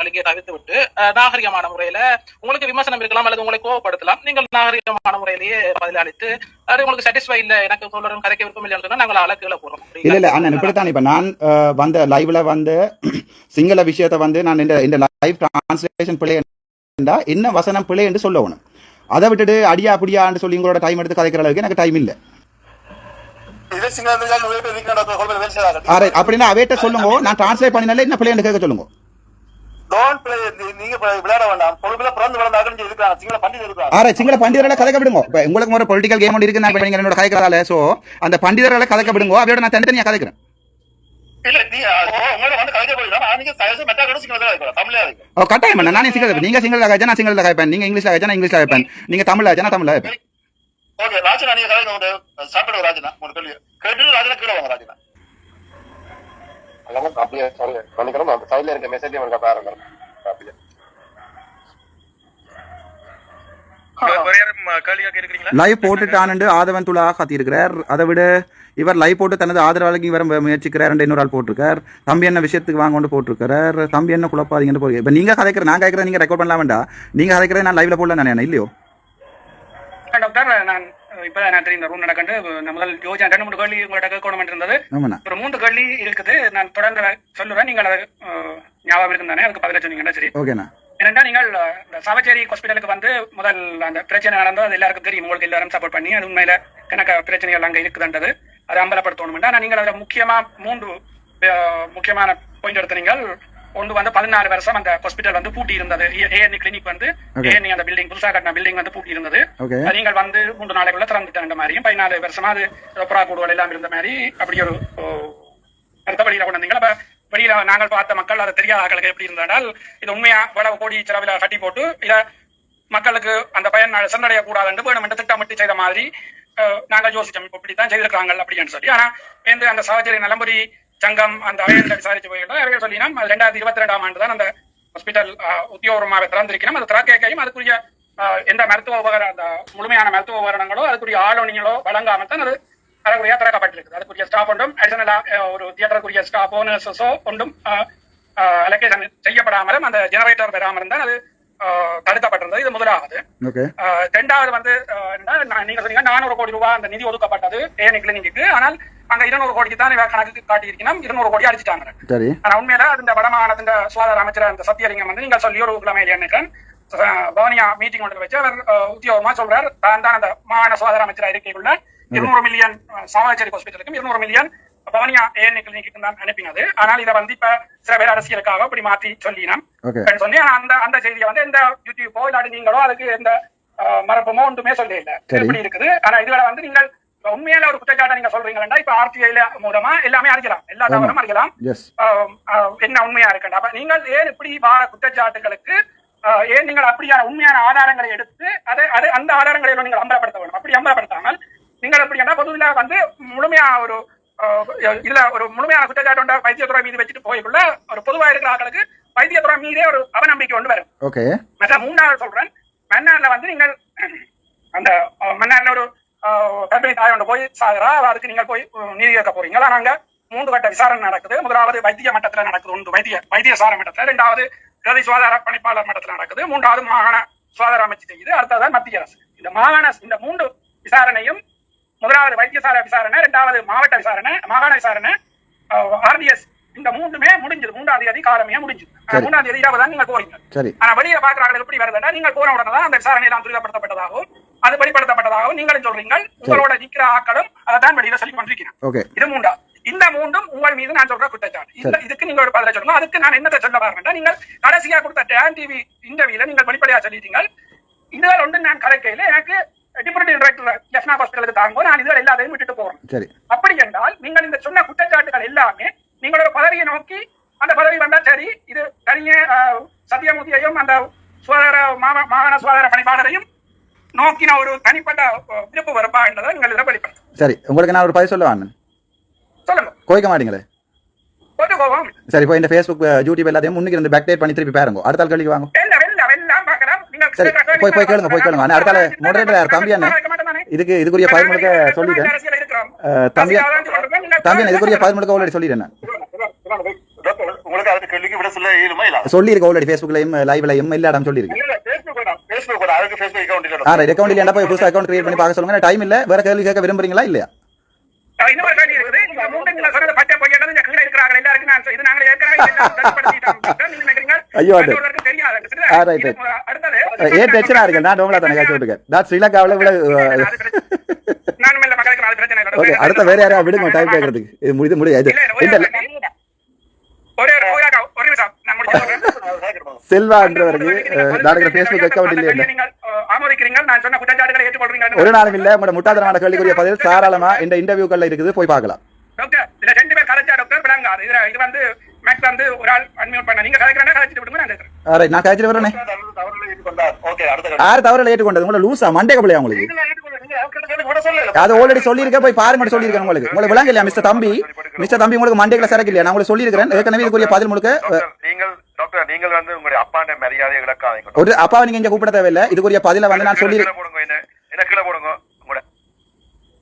கேள்விகளுக்கே தவிர்த்து விட்டு நாகரிகமான முறையில உங்களுக்கு விமர்சனம் இருக்கலாம் அல்லது உங்களை கோவப்படுத்தலாம். நீங்கள் நாகரிகமான முறையிலேயே பதிலளித்து அது உங்களுக்கு சாட்டிஸ்ஃபை இல்ல, எனக்கு சொல்லணும் கதைக்க விருப்பம் இல்லைன்னு சொன்னா நாங்கள் அழகுல போறோம். இல்ல அண்ணன் இப்படித்தான். இப்ப நான் வந்த லைவ்ல வந்து சிங்கள விஷயத்த வந்து நான் இந்த லைவ் டிரான்ஸ்லேஷன் பிள்ளை என்ன வசனம் பிள்ளை என்று சொல்லணும். அதை விட்டுட்டு அடியா அப்படியான்னு சொல்லி உங்களோட டைம் எடுத்து கதைக்கிற அளவுக்கு எனக்கு டைம் இல்லை. அப்படின்னா அவேட்ட சொல்லுங்க, நான் டிரான்ஸ்லேட் பண்ணினாலே என்ன பிள்ளை கேட்க சொல்லுங்க. சிங்கள பண்டிதர்களை கதைக்க விடுங்க. உங்களுக்கு ஒரு பொலிட்டிக்கல் கேம் இருக்கு, நான் என்னோட கதைக்கிறதால சோ அந்த பண்டிதர்களை கதைக்க விடுங்க. அவையோட நான் தனித்தனியா கதைக்கிறேன். கட்டாயம் பண்ண நானே சிங்கள, நீங்க சிங்கள கதைச்சா நான் சிங்கள கதைப்பேன், நீங்க இங்கிலீஷ்ல கதைச்சா நான் இங்கிலீஷ்ல கதைப்பேன், நீங்க தமிழ்ல கதைச்சா நான் தமிழ்ல கதைப்பேன். ஓகே ராஜனா, நீங்க சாப்பிடுங்க ராஜனா, ஒரு கேள்வி கேட்டு ராஜனா கீழே வாங்க ராஜனா. அங்க அப்படியே சொல்லுங்க பண்ணிக்கிறோம். அந்த சைடுல இருக்க மெசேஜ் உங்களுக்கு பாருங்க. அப்படியே லைவ் போட்டுட்டான்னு ஆதவன் துளா காத்தி இருக்கிறார். அதை விட இவர் லைவ் போட்டு தனது ஆதரவாளருக்கு இவர் முயற்சிக்கிறார். இன்னொரு ஆள் போட்டிருக்கார், தம்பி என்ன விஷயத்துக்கு வாங்க கொண்டு போட்டிருக்கார், தம்பி என்ன குழப்பாதீங்கன்னு போய். இப்ப நீங்க கதைக்கிற நான் கேட்கறேன், நீங்க ரெக்கார்ட் பண்ணலாம் வேண்டாம். நீங்க கதைக்கிற நான் லைவ்ல போடல நானே இல்லையோ டாக்டர். நான் இப்ப நான் தெரியும் இந்த ரூம் நடக்கண்டு முதல் யோஜனை 2-3 கேள்வி உங்கள்ட்ட கேட்கணும் இருந்தது. ஒரு 3 கேள்வி இருக்குது, நான் தொடர்ந்து சொல்லுறேன். நீங்கள் அதை ஞாபகம் இருக்கும் தானே, அதுக்கு பதில சொன்னீங்கன்னா சரி. ஓகேண்ணா. ஏன்னா நீங்கள் இந்த சாவச்சேரி ஹாஸ்பிட்டலுக்கு வந்து முதல் அந்த பிரச்சனை நடந்தது, அது எல்லாருக்கும் தெரியும், உங்களுக்கு எல்லாரும் சப்போர்ட் பண்ணி அது உண்மையில கணக்க பிரச்சனைகள் அங்கே இருக்குதுன்றது அதை அம்பலப்படுத்தணும். ஆனால் நீங்கள் அதில் முக்கியமா 3 முக்கியமான பாயிண்ட் எடுத்து நீங்கள் ஒன்று வந்து 14 வருஷம் அந்த ஹாஸ்பிட்டல் வந்து பூட்டி இருந்தது. ஏஎன்இ கிளினிக் வந்து ஏஎன்இ அந்த பில்டிங் புதுசாக கட்டின பில்டிங் வந்து பூட்டி இருந்தது. நீங்கள் வந்து 3 நாளைக்குள்ள திறந்துட்ட மாதிரியும் 14 வருஷமா அது புறா கூடுகள் எல்லாம் இருந்த மாதிரி அப்படி ஒரு அடுத்த வழியில கொண்டு வந்தீங்க. அப்ப வெளியில நாங்கள் பார்த்த மக்கள் அதை தெரியாத ஆக்களுக்கு எப்படி இருந்தால் இது உண்மையா இவ்வளவு கோடி செலவில் கட்டி போட்டு இத மக்களுக்கு அந்த பயன் சென்றடைய கூடாது வேணும் திட்டமிட்டு செய்த மாதிரி நாங்கள் யோசிச்சோம். இப்ப இப்படித்தான் செய்திருக்காங்க அப்படின்னு சொல்லி. ஆனா அந்த சாவச்சேரி நலம்புரி சங்கம் அந்த அவையத்தை விசாரிச்சு போயிருந்தோம். சொல்லினா 2022ஆம் ஆண்டு தான் அந்த ஹாஸ்பிட்டல் உத்தியோகமாக திறந்திருக்கணும். அது திறக்கையும் அதுக்குரிய எந்த மருத்துவ உபகரண அந்த முழுமையான மருத்துவ உபகரணங்களோ அதுக்குரிய ஆலோனிகளோ வழங்காமல் தான் அது அதுக்குரிய திறக்கப்பட்டிருக்கு. அதுக்குரிய ஸ்டாஃப் ஒன்றும் அடிஷனலா ஒரு தியேட்டருக்குரிய ஸ்டாஃப் ஓனர்ஸோ ஒன்றும் அலோகேஷன் செய்யப்படாமலும் அந்த ஜெனரேட்டர் பெறாமல் இருந்தால் அது தடுக்கப்பட்டிருந்தது. இது முதலாவது. இரண்டாவது வந்து நீங்க சொன்னீங்க 400 கோடி ரூபாய் அந்த நிதி ஒதுக்கப்பட்டது ஏஎன்இ கிளினிக்கு. ஆனால் அங்க 200 கோடிக்கு தான் கணக்கு காட்டியிருக்கணும். 200 கோடி அடிச்சுட்டாங்க. ஆனா உண்மையில அந்த வடமாகாணத்தின் சுகாதார அமைச்சர் அந்த சத்தியலிங்கம் வந்து நீங்க சொல்லி ஒரு கிழமை நினைக்கிறேன் பவனியா மீட்டிங் ஒன்று வச்சு அவர் உத்தியோகமா சொல்றார், தான் தான் அந்த மாகாண சுகாதார அமைச்சர் இருக்கைக்குள்ள 200 மில்லியன் சாவச்சேரி ஹாஸ்பிட்டலுக்கும் 200 மில்லியன் பவனியா ஏஎன்இ கிளினிக்கு தான் அனுப்பினது. ஆனால் இதை வந்து இப்ப சில பேர் அரசியலுக்காக அப்படி மாற்றி சொல்லினோம் சொல்லி அந்த செய்தியை வந்து எந்த யூடியூப்போ இல்லாட்டி நீங்களோ அதுக்கு எந்த மரப்பமோ ஒன்றுமே சொல்ல இல்லை. எப்படி இருக்குது. ஆனா இதுல வந்து நீங்கள் உண்மையில ஒரு குற்றச்சாட்டை நீங்க சொல்றீங்களா, இப்ப ஆர்டிஐல மூலமா எல்லாமே அறிக்கலாம், எல்லா தவறும் அறிக்கலாம், என்ன உண்மையா இருக்குண்டா. அப்ப நீங்கள் ஏன் இப்படி வார குற்றச்சாட்டுகளுக்கு ஏன் நீங்கள் அப்படியான உண்மையான ஆதாரங்களை எடுத்து அதை அந்த ஆதாரங்களை நீங்கள் அம்பலப்படுத்த வேண்டும். அப்படி அம்பலப்படுத்தாமல் நீங்கள் எப்படின்னா பொதுவில வந்து முழுமையா ஒரு இதுல ஒரு முழுமையான குற்றச்சாட்டு வைத்தியத்துறை மீது வச்சுட்டு போய்க்குள்ள ஒரு பொதுவா இருக்கிற ஆட்களுக்கு வைத்தியத்துறை மீதே ஒரு அவநம்பிக்கை கொண்டு வரும். மற்ற 3வது சொல்றேன், மன்னார்ல வந்து நீங்கள் அந்த மன்னார்ல ஒரு கர்ப்பிணி தாய் ஒன்று போய் சாகுறா, அதுக்கு நீங்கள் போய் நீதி கேட்க போறீங்களா. நாங்க 3 கட்ட விசாரணை நடக்குது. முதலாவது வைத்திய மட்டத்துல நடக்குது, ஒன்று வைத்தியசார மட்டத்துல, 2வது பிரதி சுகாதார பணிப்பாளர் மட்டத்துல நடக்குது, 3வது மாகாண சுகாதார அமைச்சு செய்யுது, அடுத்ததான் மத்திய அரசு. இந்த 3 விசாரணையும் முதலாவது வைத்தியசார விசாரணை, 2வது மாவட்ட விசாரணை, மாகாண விசாரணை, ஆர்டிஎஸ் இந்த 3மே முடிஞ்சது. 3ஆம் தேதி காலமையா முடிஞ்சது. 3ஆம் தேதி இரவு தான் நீங்க போறீங்க. ஆனா வெளியில பாக்குறாங்க எப்படி வருதுன்னா நீங்கள் போன உடனே தான் அந்த விசாரணை எல்லாம் துரிதப்படுத்தப்பட்டதாகவும் அது வெளிப்படுத்தப்பட்டதாகவும் நீங்களும் சொல்றீங்க. உங்களோட நிக்கிற ஆக்களும் அதான் வெளியில சொல்லி கொண்டிருக்கிறேன். இது 3. இந்த 3ம் உங்கள் மீது நான் சொல்ற குற்றச்சாட்டு. இதுக்கு நீங்க ஒரு பதில சொல்லணும். அதுக்கு நான் என்னத்தை சொல்ல வரேன், நீங்கள் கடைசியா கொடுத்த டான் டிவி இன்டர்வியூல நீங்கள் வெளிப்படையா சொல்லிட்டீங்க, இதுல ஒன்று நான் கலைக்கையில எனக்கு டிப்யூட்டி டைரக்டர் லெஃப்னா ஹாஸ்பிட்டலுக்கு தாங்க நான் இதுல எல்லாத்தையும் விட்டுட்டு போறேன். அப்படி என்றால் நீங்கள் இந்த சொன்ன குற்றச்சாட்டுகள் எல்லாமே நீங்களோட பதவியை நோக்கி அந்த பதவி வந்தா சரி, இது தனியே சத்தியமூர்த்தியையும் அந்த சுகாதார மாகாண சுகாதார பணிப்பாளரையும் நோக்கின ஒரு தனிப்பட்ட விருப்பு வரப்பா என்றதை நீங்கள் இதில் வெளிப்படுத்தும். சரி, உங்களுக்கு நான் ஒரு பதில் சொல்லுவாங்க, சொல்லுங்க. கோயிக்க மாட்டீங்களே? சரி, இப்போ இந்த ஃபேஸ்புக் யூடியூப் எல்லாத்தையும் முன்னுக்கு இருந்து பேக் டேட் பண்ணி திருப்பி பாருங்க. அடுத்த ஆள் கழிக்கு வாங்க. சரி, போய் கேளுங்க. அடுத்த ஆள் மோடரேட்டர் தம்பி அண்ணன் இதுக்குரிய பதில் முழுக்க சொல்லிட்டேன். தம்பி இதுக்குரிய பதில் முழுக்க ஆல்ரெடி சொல்லிட்டேன். உங்களுக்கு அதுக்கு கேள்விக்கு விட சொல்ல இயலுமா இல்ல சொல்லியிருக்கேன் ஆல்ரெடி ஃபேஸ்புக்லையும் லைவ்லையும் எல்லா இடம் சொல்லியிருக்கேன். Facebook அதுக்கு Facebook அக்கவுண்ட் இல்ல. அக்கௌண்ட் இல்லையா போய் புதுசாக அக்கௌண்ட் கிரியேட் பண்ணி பார்க்க சொல்லுங்க. டைம் இல்ல. வேற கேள்வி கேட்க விரும்புறீங்களா இல்லையா? இன்னொரு கேள்வி இருக்குது. நீங்க மூன்று நீங்க சொன்னது பச்சை பொய்யறது இந்த கீழே இருக்கிறாங்க எல்லாருக்கும் நான் இது நாங்களே ஏற்கனவே நீங்க நினைக்கிறீங்க ஐயோ அது தெரியாது. அடுத்தது ஏன் பிரச்சனை இருக்கு? நான் டோங்களா தானே காய்ச்சி விட்டுருக்கேன். நான் ஸ்ரீலங்காவில் விட நான் மேல மக்களுக்கு அது பிரச்சனை இல்லை. ஓகே அடுத்த வேற யாரையா விடுங்க டைம் கேட்கறதுக்கு. இது முடியாது. ஒரே ஒரு நிமிஷம் நான் முடிச்சு செல்வான்றவருக்கு நாளைக்கு ஃபேஸ்புக் அக்கவுண்ட் இல்லையா? நீங்கள் ஆமோதிக்கிறீங்க. நான் சொன்ன குற்றச்சாட்டுகளை ஏற்றுக்கொள்றீங்க. ஒரு நாளும் இல்ல. உங்களோட முட்டாள்தனமான கேள்விக்குரிய பதில் தாராளமா இந்த இன்டர்வியூக்கள்ல இருக்குது, போய் பார்க்கலாம். டாக்டர் இதுல 2 பேர் கலைச்சா டாக்டர் விளங்காது. இது வந்து மேக்ஸ் வந்து ஒரு ஆள் அன்மியூட் பண்ண நீங்க கலைக்கிறேன்னா கலைச்சிட்டு விடுங்க. நான் கேக்குறேன். ஆல்ரைட் நான் கழிச்சிட்டு வரேனே. ஓகே அடுத்த யார் தவறுல ஏற்றுக்கொண்டது? உங்களை லூசா மண்டே கபலையா உங்களுக்கு? அது ஆல்ரெடி சொல்லியிருக்கேன், போய் பாருங்க சொல்லியிருக்கேன். உங்களுக்கு விளங்க இல்லையா மிஸ்டர் தம்பி? மிஸ்டர் தம்பி உங்களுக்கு மண்டேக்குள்ள சரக்கு இல்லையா? நான் உங்களுக்கு சொல்லியிருக்கிறேன் ஏற்கனவே. இதுக்குரிய பதில் முழுக்க நீங்கள் வந்து உங்களுடைய அப்பாண்ட மரியாதையை இழக்காதீங்க. ஒரு அப்பாவை நீங்க இங்க கூப்பிட தேவையில்லை. இதுக்குரிய பதில வந்து நான் சொல்லி போடுங்க.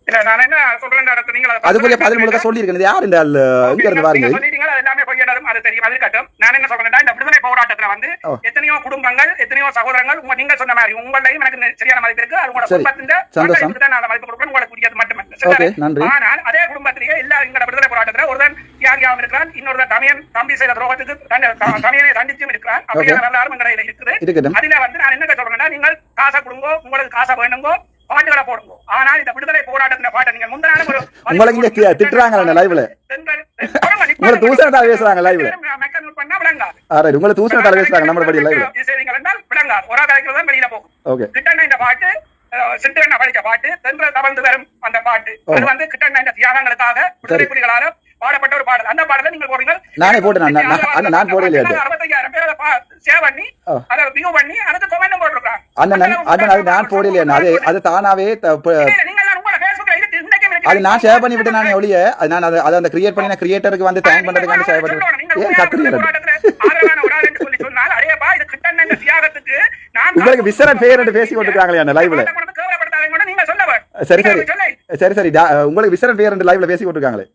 இல்ல நான் என்ன சொல்றேன் டாக்டர் நீங்க அதுக்குரிய பதில் முழுக்க சொல்லியிருக்கேன். யார் இந்த இங்க இருந்து பாருங்க சொல்லிட்டீங்க. அது எல்லாமே பொய்யடாலும் அது தெரியும். அது கட்டும். நான் என்ன சொல்றேன்டா இந்த விடுதலை போராட்டத்துல வந்து எத்தனையோ குடும்பங்கள் எத்தனையோ சகோதரங்கள் நீங்க சொன்ன மாதிரி உங்களையும் எனக்கு சரியான மதிப்பு இருக்கு. அது உங்களோட குடும்பத்தின் நான் மதிப்பு கொடுப்பேன். உங்களுக்கு புரியாது மட்டுமல்ல. ஆனால் அதே குடும்பத்திலேயே எல்லா எங்க விடுதலை போராட்டத்துல ஒருவன் தியாகியாகவும் இருக்கிறான். இன்னொரு தம்பி செய்த துரோகத்துக்கு தமையனை தண்டிச்சும் இருக்கிறான். அப்படியே எல்லாரும் எங்க இருக்குது. அதுல வந்து நான் என்ன சொல்றேன்னா நீங்கள் காசை கொடுங்கோ, உங்களுக்கு காசை வேணுங்கோ, பாட்டுகளை போடுங்க. ஆனால் இந்த விடுதலை போராட்டத்தின பாட்டை நீங்க முந்தின உங்களுக்கு இங்க திட்டுறாங்க லைவ்ல. உங்களை தூசணத்தால பேசுறாங்க லைவ்ல. பண்ணா விளங்காது. ஆல்ரைட் உங்களை தூசணத்தால பேசுறாங்க நம்ம படி லைவ்ல. விளங்காது. ஒரு கலைக்கு தான் வெளியில போகும். ஓகே கிட்டண்ண இந்த பாட்டு சித்திரண்ணா படிச்ச பாட்டு தென்றல் தவழ்ந்து வரும் அந்த பாட்டு அது வந்து கிட்டண்ண இந்த தியாகங்களுக்காக விடுதலை புலிகளால பாடப்பட்ட ஒரு பாடல். அந்த பாடலை நீங்க போடுறீங்க. நானே போட்டேன். நான் போடலையே. 65,000 பேர் சேவ் பண்ணி அதை வியூ பண்ணி அதுக்கு கமெண்ட் போட்டுருக்காங்க. அண்ணன் நான் போடலையே. அது தானாவே அது நான் ஷேர் பண்ணி விட்டு நானே ஒளிய நான் அதை அந்த கிரியேட் பண்ணி நான் கிரியேட்டருக்கு வந்து தேங்க் பண்றதுக்கு ஷேர் பண்ணி உங்களுக்கு விசரன் பேர் என்று பேசி கொண்டிருக்காங்களே லைவ்ல. சரி சரி சரி சரி உங்களுக்கு விசரன் பேர் என்று லைவ்ல பேசி கொண்டிருக்காங்களே.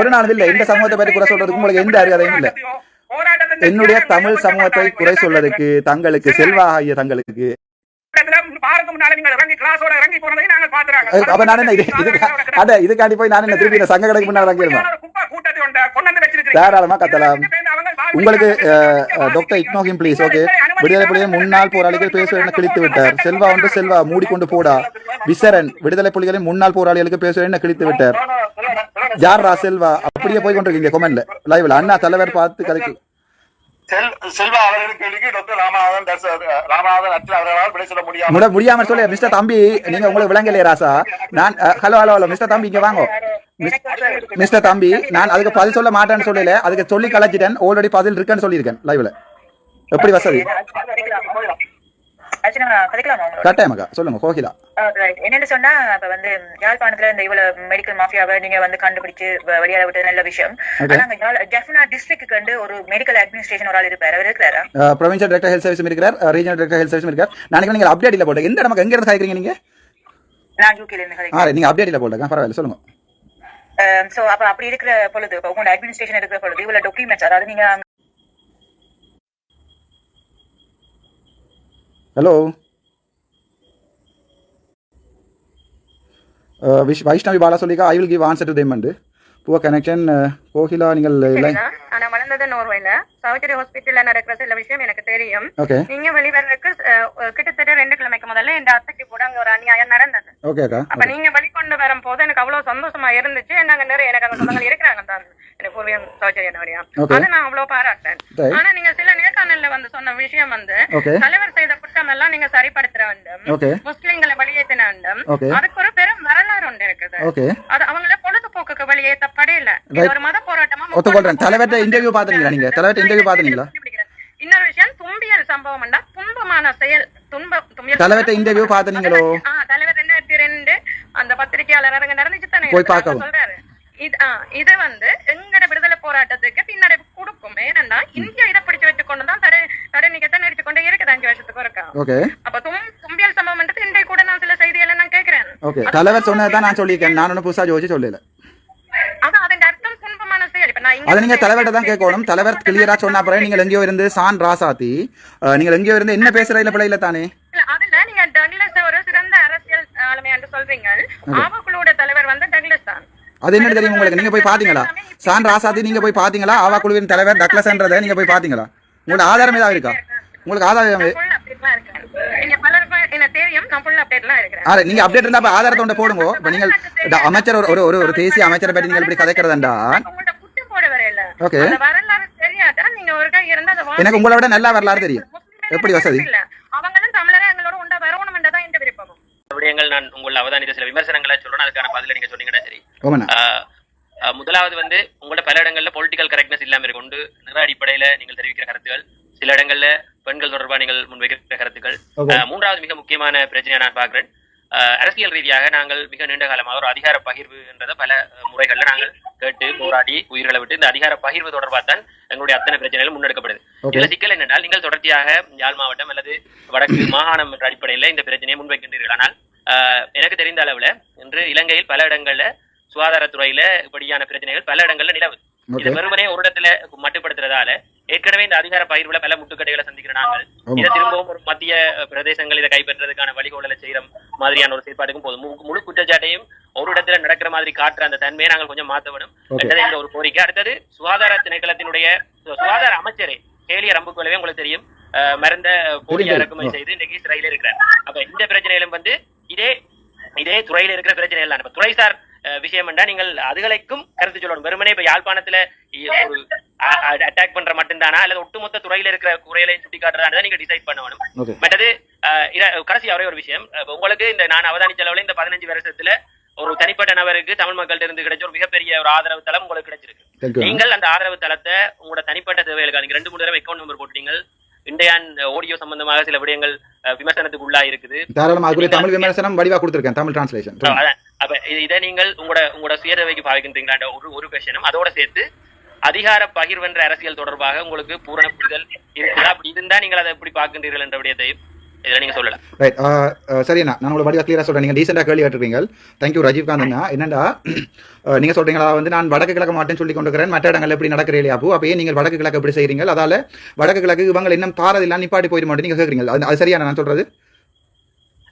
ஒரு நாள் இல்ல இந்த சமூகத்தை பற்றி குறை சொல்றதுக்கு உங்களுக்கு எந்த அறியாதையும் இல்ல. என்னுடைய தமிழ் சமூகத்தை குறை சொல்றதுக்கு தங்களுக்கு செல்வா ஆகிய தங்களுக்கு இதுக்காண்டி போய் நான் திருப்பி சங்க கடைக்கு முன்னாடி தாராளமா கத்தலாம். உங்களுக்கு doctor ignore him please. Okay விடுதலை புலிகளின் முன்னாள் போராளிகள் பேசுவதை கிழித்து விட்டார். செல்வா ஒன்று செல்வா மூடிக்கொண்டு போடா. விசரன் விடுதலை புலிகளின் முன்னாள் போராளிகளுக்கு பேசுவதை கிழித்து விட்டார். ஜார்ரா செல்வா அப்படியே போய் கொண்டிருக்கீங்க கொமெண்ட்ல லைவ்ல. அண்ணா தலைவர் பார்த்து கதைக்கு செல்வா அவர்களுக்கு டாக்டர் ராமநாதன் அவர்களால் விடை சொல்ல முடியாம சொல்ல மிஸ்டர் தம்பி நீங்க உங்களுக்கு விளங்கலையே ராசா. நான் ஹலோ மிஸ்டர் தம்பி இங்க வாங்க. மிஸ்டர் தம்பி நான் அதுக்கு பதில் சொல்ல மாட்டேன்னு சொல்லல. அதுக்கு சொல்லி கலைச்சிட்டேன். ஆல்ரெடி பதில் இருக்குன்னு சொல்லியிருக்கேன் லைவ்ல. எப்படி வசதி கட்டாயமாக்கா சொல்லுங்க கோகிலா. என்னன்னு சொன்னா இப்ப வந்து யாழ்ப்பாணத்துல இந்த இவ்வளவு மெடிக்கல் மாஃபியாவை நீங்க வந்து கண்டுபிடிச்சு வெளியாட விட்டு நல்ல விஷயம். ஆனா டிஸ்ட்ரிக்ட் வந்து ஒரு மெடிக்கல் அட்மினிஸ்ட்ரேஷன் ஒரு ஆள் இருப்பாரு. அவர் இருக்கிறாரா? ப்ரொவின்சியல் டைரக்டர் ஹெல்த் சர்வீஸ் இருக்கிறார். ரீஜனல் டைரக்டர் ஹெல்த் சர்வீஸ் இருக்கார். நாளைக்கு நீங்க அப்டேட் இல்ல போட்டு எந்த நமக்கு எங்க இருந்து காய்க்கிறீங்க நீங்க? நான் யூகேல இருந்து காய்க்கிறேன். நீங்க அப்டேட் இல்ல போட்டுங்க பரவாயில்ல சொல்லுங்க. சோ அப்ப அப்படி இருக்கிற பொழுது உங்களோட அட்மினிஸ்ட்ரேஷன் இருக்கிற பொழுது இவ்வளவு டாக்குமெண்ட்ஸ் அதாவது நீங்க ஹலோ வைஷ்ணவி பாலா சொல்லிக்கா I will give answer to them and poor connection. Kokila நீங்கள் ஆனா வளர்ந்தது நோர்வேல சர்ஜரி ஹாஸ்பிட்டல்ல நடக்கிற சில விஷயம் எனக்கு தெரியும். நீங்க வெளிவரதுக்கு கிட்டத்தட்ட 2 கிழமைக்கு முதல்ல என் அத்தைக்கு கூட அங்க ஒரு அநியாயம் நடந்தது. அப்ப நீங்க வெளிக்கொண்டு வரும் போது எனக்கு அவ்வளவு சந்தோஷமா இருந்துச்சு. நாங்க நிறைய எனக்கு அங்க சொந்தங்கள் இருக்கிறாங்க தான் எனக்கு பூர்வீகம் சர்ஜரி என்னவரையா அதை நான் அவ்வளவு பாராட்டேன். ஆனா நீங்க சில நேர்காணல்ல வந்து சொன்ன விஷயம் வந்து தலைவர் செய்த குற்றம் எல்லாம் நீங்க சரிப்படுத்த வேண்டும், முஸ்லிம்களை வெளியேற்ற வேண்டும். அதுக்கு ஒரு பெரும் வரலாறு ஒன்று இருக்குது. அது அவங்கள பொழுதுபோக்குக்கு வெளியேற்றப்படையில ஒரு மத போராட்டமா தலைவர்கிட்ட இன்டர்வியூ பாத்துறீங்களா? நீங்க தலைவர்கிட்ட இன்டர்வியூ பாத்துறீங்களா? இன்னொரு விஷயம் தும்பியல் சம்பவம் என்றா துன்பமான செயல். தும்பியல் தலைவர்கிட்ட இன்டர்வியூ பாத்துறீங்களோ? தலைவர் 2002 அந்த பத்திரிகையாளர் நடந்துச்சு தானே சொல்றாரு. இது வந்து எங்கட விடுதலை போராட்டத்துக்கு பின்னடைவு கொடுக்கும். ஏன்னா இந்தியா இதை பிடிச்சு வச்சு கொண்டுதான் தரணிக்கத்தை நிறுத்தி கொண்டே இருக்குது 5 வருஷத்துக்கு இருக்கா. அப்ப தும்பியல் சம்பவம் இன்றைக்கு கூட நான் சில செய்திகளை நான் கேட்கிறேன். ஓகே தலைவர் சொன்னதான் நான் சொல்லியிருக்கேன். நான் ஒன்றும் புதுசா யோசிச்சு சொல்லல. அதான் அதன் அர்த்தம் துன்பமான செயல். இப்ப நான் அதை நீங்க தலைவர்கிட்ட தான் கேட்கணும். தலைவர் கிளியரா சொன்ன அப்புறம் நீங்கள் எங்கேயோ இருந்து சான் ராசாத்தி நீங்கள் எங்கேயோ இருந்து என்ன பேசுறதுல பிள்ளைல தானே அதுல நீங்க டக்ளஸ் ஒரு சிறந்த அரசியல் ஆளுமை என்று சொல்றீங்க. ஆவக்குழுவோட தலைவர் வந்து டக்ளஸ் தான். அது என்ன தெரியும் உங்களுக்கு? நீங்க போய் பாத்தீங்களா? சான் ராசாத்தி நீங்க போய் பாத்தீங்களா? ஆவா குழுவின் தலைவர் டக்ளஸ்ன்றதை நீங்க போய் பாத்தீங்களா? உங்களுக்கு ஆதாரம் ஏதாவது இருக்கா? உங்களுக்கு ஆதாரம் நீங்க அப்டேட் இருந்தா ஆதாரத்தோட போடுங்க. இப்ப நீங்கள் அமைச்சர் ஒரு தேசிய அமைச்சரை பற்றி நீங்கள் இப்படி கதைக்கிறதா? ஓகே, எனக்கு உங்களை விட நல்லா வரலாறு தெரியும். எப்படி வசதி அவங்களும் தமிழரை எங்களோட உண்டா வரணும் என்றதான் இந்த விருப்பம். விடயங்கள் நான் உங்கள் அவதானித்த சில விமர்சனங்களை சொல்லணும். அதுக்கான பதில நீங்க சொன்னீங்கன்னா சரி. முதலாவது வந்து உங்களோட பல இடங்கள்ல பொலிட்டிக்கல் கரெக்ட்னஸ் இல்லாம இருக்கு. நிற அடிப்படையில நீங்கள் தெரிவிக்கிற கருத்துக்கள், சில இடங்கள்ல பெண்கள் தொடர்பா நீங்கள் முன்வைக்கிற கருத்துக்கள். மூன்றாவது மிக முக்கியமான பிரச்சனையை நான் பார்க்கிறேன். அரசியல் ரீதியாக நாங்கள் மிக நீண்ட காலமாக ஒரு அதிகார பகிர்வு என்றதை பல முறைகள்ல நாங்கள் கேட்டு போராடி உயிர்களை விட்டு இந்த அதிகார பகிர்வு தொடர்பாக தான் எங்களுடைய அத்தனை பிரச்சனைகள் முன்னெடுக்கப்படுது. இதுல சிக்கல் என்னென்னால் நீங்கள் தொடர்ச்சியாக யாழ் மாவட்டம் அல்லது வடக்கு மாகாணம் என்ற அடிப்படையில இந்த பிரச்சனையை முன்வைக்கின்றீர்கள். ஆனால் எனக்கு தெரிந்த அளவுல இன்று இலங்கையில் பல இடங்கள்ல சுகாதாரத்துறையில இப்படியான பிரச்சனைகள் பல இடங்கள்ல நிலவுது. இது வெறுமனே ஒரு இடத்துல மட்டுப்படுத்துறதால ஏற்கனவே இந்த அதிகார பகிர்வுல பல முட்டுக்கட்டைகளை சந்திக்கிற நாங்கள் இதை திரும்பவும் ஒரு மத்திய பிரதேசங்கள் இதை கைப்பற்றதுக்கான வழிகோடலை செய்யற மாதிரியான ஒரு செயற்பாட்டுக்கும் போதும் முழு குற்றச்சாட்டையும் ஒரு இடத்துல நடக்கிற மாதிரி காட்டுற அந்த தன்மையை நாங்கள் கொஞ்சம் மாற்ற வேணும் என்ற ஒரு கோரிக்கை. அடுத்தது சுகாதார திணைக்களத்தினுடைய சுகாதார அமைச்சரே கேலிய ரம்புக்குள்ளவே உங்களுக்கு தெரியும் மருந்த போலியா இறக்குமதி செய்து இன்னைக்கு சிறையில இருக்கிறார். அப்ப இந்த பிரச்சனைகளும் வந்து இதே துறையில இருக்கிற பிரச்சனை எல்லாம் இப்ப துறைசார் விஷயம் என்றா நீங்கள் அதுகளுக்கும் கருத்து சொல்லணும். வெறுமனே இப்ப யாழ்ப்பாணத்துல ஒரு அட்டாக் பண்ற மட்டும்தானா அல்லது ஒட்டுமொத்த துறையில இருக்கிற குறைகளையும் சுட்டி காட்டுறதா நீங்க டிசைட் பண்ண வேணும். மற்றது கடைசி ஒரே ஒரு விஷயம், உங்களுக்கு இந்த நான் அவதானிச்ச அளவுல இந்த 15 வருஷத்துல ஒரு தனிப்பட்ட நபருக்கு தமிழ் மக்கள்கிட்ட இருந்து கிடைச்ச ஒரு மிகப்பெரிய ஒரு ஆதரவு தளம் உங்களுக்கு கிடைச்சிருக்கு. நீங்கள் அந்த ஆதரவு தளத்தை உங்களோட தனிப்பட்ட தேவைகளுக்கு நீங்க 2-3 தடவை அக்கௌண்ட் நம்பர் போட்டீங்க. இந்தியான் ஆடியோ சம்பந்தமாக சில விடயங்கள் விமர்சனத்துக்கு உள்ளா இருக்குது. தமிழ் விமர்சனம் வடிவா கொடுத்திருக்கேன், தமிழ் டிரான்ஸ்லேஷன். அப்ப இதை நீங்கள் உங்களோட சுயதேவைக்கு பாவிக்கின்றீங்களா ஒரு கொஸ்டினும் அதோட சேர்த்து அதிகார பகிர்வென்ற அரசியல் தொடர்பாக உங்களுக்கு பூரண புரிதல் இருக்குதா? அப்படி இருந்தா நீங்கள் அதை எப்படி பார்க்கின்றீர்கள் என்ற விடயத்தையும் இதுல நீங்க சொல்லலாம். ரைட், சரிண்ணா, நான் உங்களை வடிவா கிளியரா சொல்றேன். நீங்க டீசெண்டா கேள்வி கேட்டிருக்கீங்க. தேங்க்யூ ரஜீவ்காந்த் அண்ணா. என்னடா நீங்க சொல்றீங்களா வந்து நான் வடக்கு கிழக்கு மாட்டேன்னு சொல்லி கொண்டிருக்கிறேன், மற்ற இடங்கள் எப்படி நடக்கிறீங்களா? அப்போ நீங்கள் வடக்கு கிழக்கு எப்படி செய்றீங்க? அதால வடக்கு கிழக்கு இவங்க இன்னும் தாரதில்லாம் நிப்பாட்டி போயிட மாட்டேன் நீங்க கேட்குறீங்க. அது சரியா நான் சொல்றது?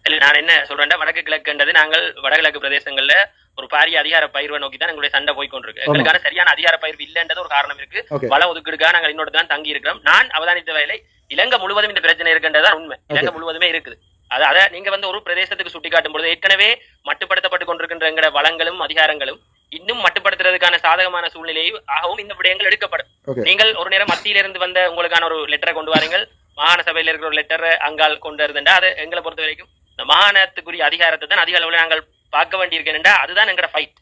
இல்ல, நான் என்ன சொல்றேன், வடக்கு கிழக்குன்றது நாங்கள் வடகிழக்கு பிரதேசங்கள்ல ஒரு பாரிய அதிகார பயிர்வை நோக்கி தான் எங்களுடைய சண்டை போய்கொண்டிருக்கு. எங்களுக்கான சரியான அதிகார பயிர்வு இல்லைன்றது ஒரு காரணம் இருக்கு. வள ஒதுக்கீடுக்காக நாங்கள் இன்னொரு தான் தங்கி இருக்கிறோம். நான் அவதானித்த வேலை இலங்கை முழுவதும் இந்த பிரச்சனை இருக்குன்றதான் உண்மை. இலங்கை முழுவதுமே இருக்குது. அதை நீங்க வந்து ஒரு பிரதேசத்துக்கு சுட்டி காட்டும் பொழுது ஏற்கனவே மட்டுப்படுத்தப்பட்டு கொண்டிருக்கின்ற எங்களோட வளங்களும் அதிகாரங்களும் இன்னும் மட்டுப்படுத்துறதுக்கான சாதகமான சூழ்நிலையாகவும் இந்த விடயங்கள் எடுக்கப்படும். நீங்கள் ஒரு நேரம் மத்தியிலிருந்து வந்த உங்களுக்கான ஒரு லெட்டரை கொண்டு வாருங்கள், மாகாண சபையில இருக்கிற ஒரு லெட்டரை அங்கால் கொண்டு வருதுண்டா அது எங்களை பொறுத்த வரைக்கும் இந்த மாகாணத்துக்குரிய அதிகாரத்தை தான் அதிக அளவுல நாங்கள் பார்க்க வேண்டியிருக்கேன்டா. அதுதான் எங்களோட ஃபைட்.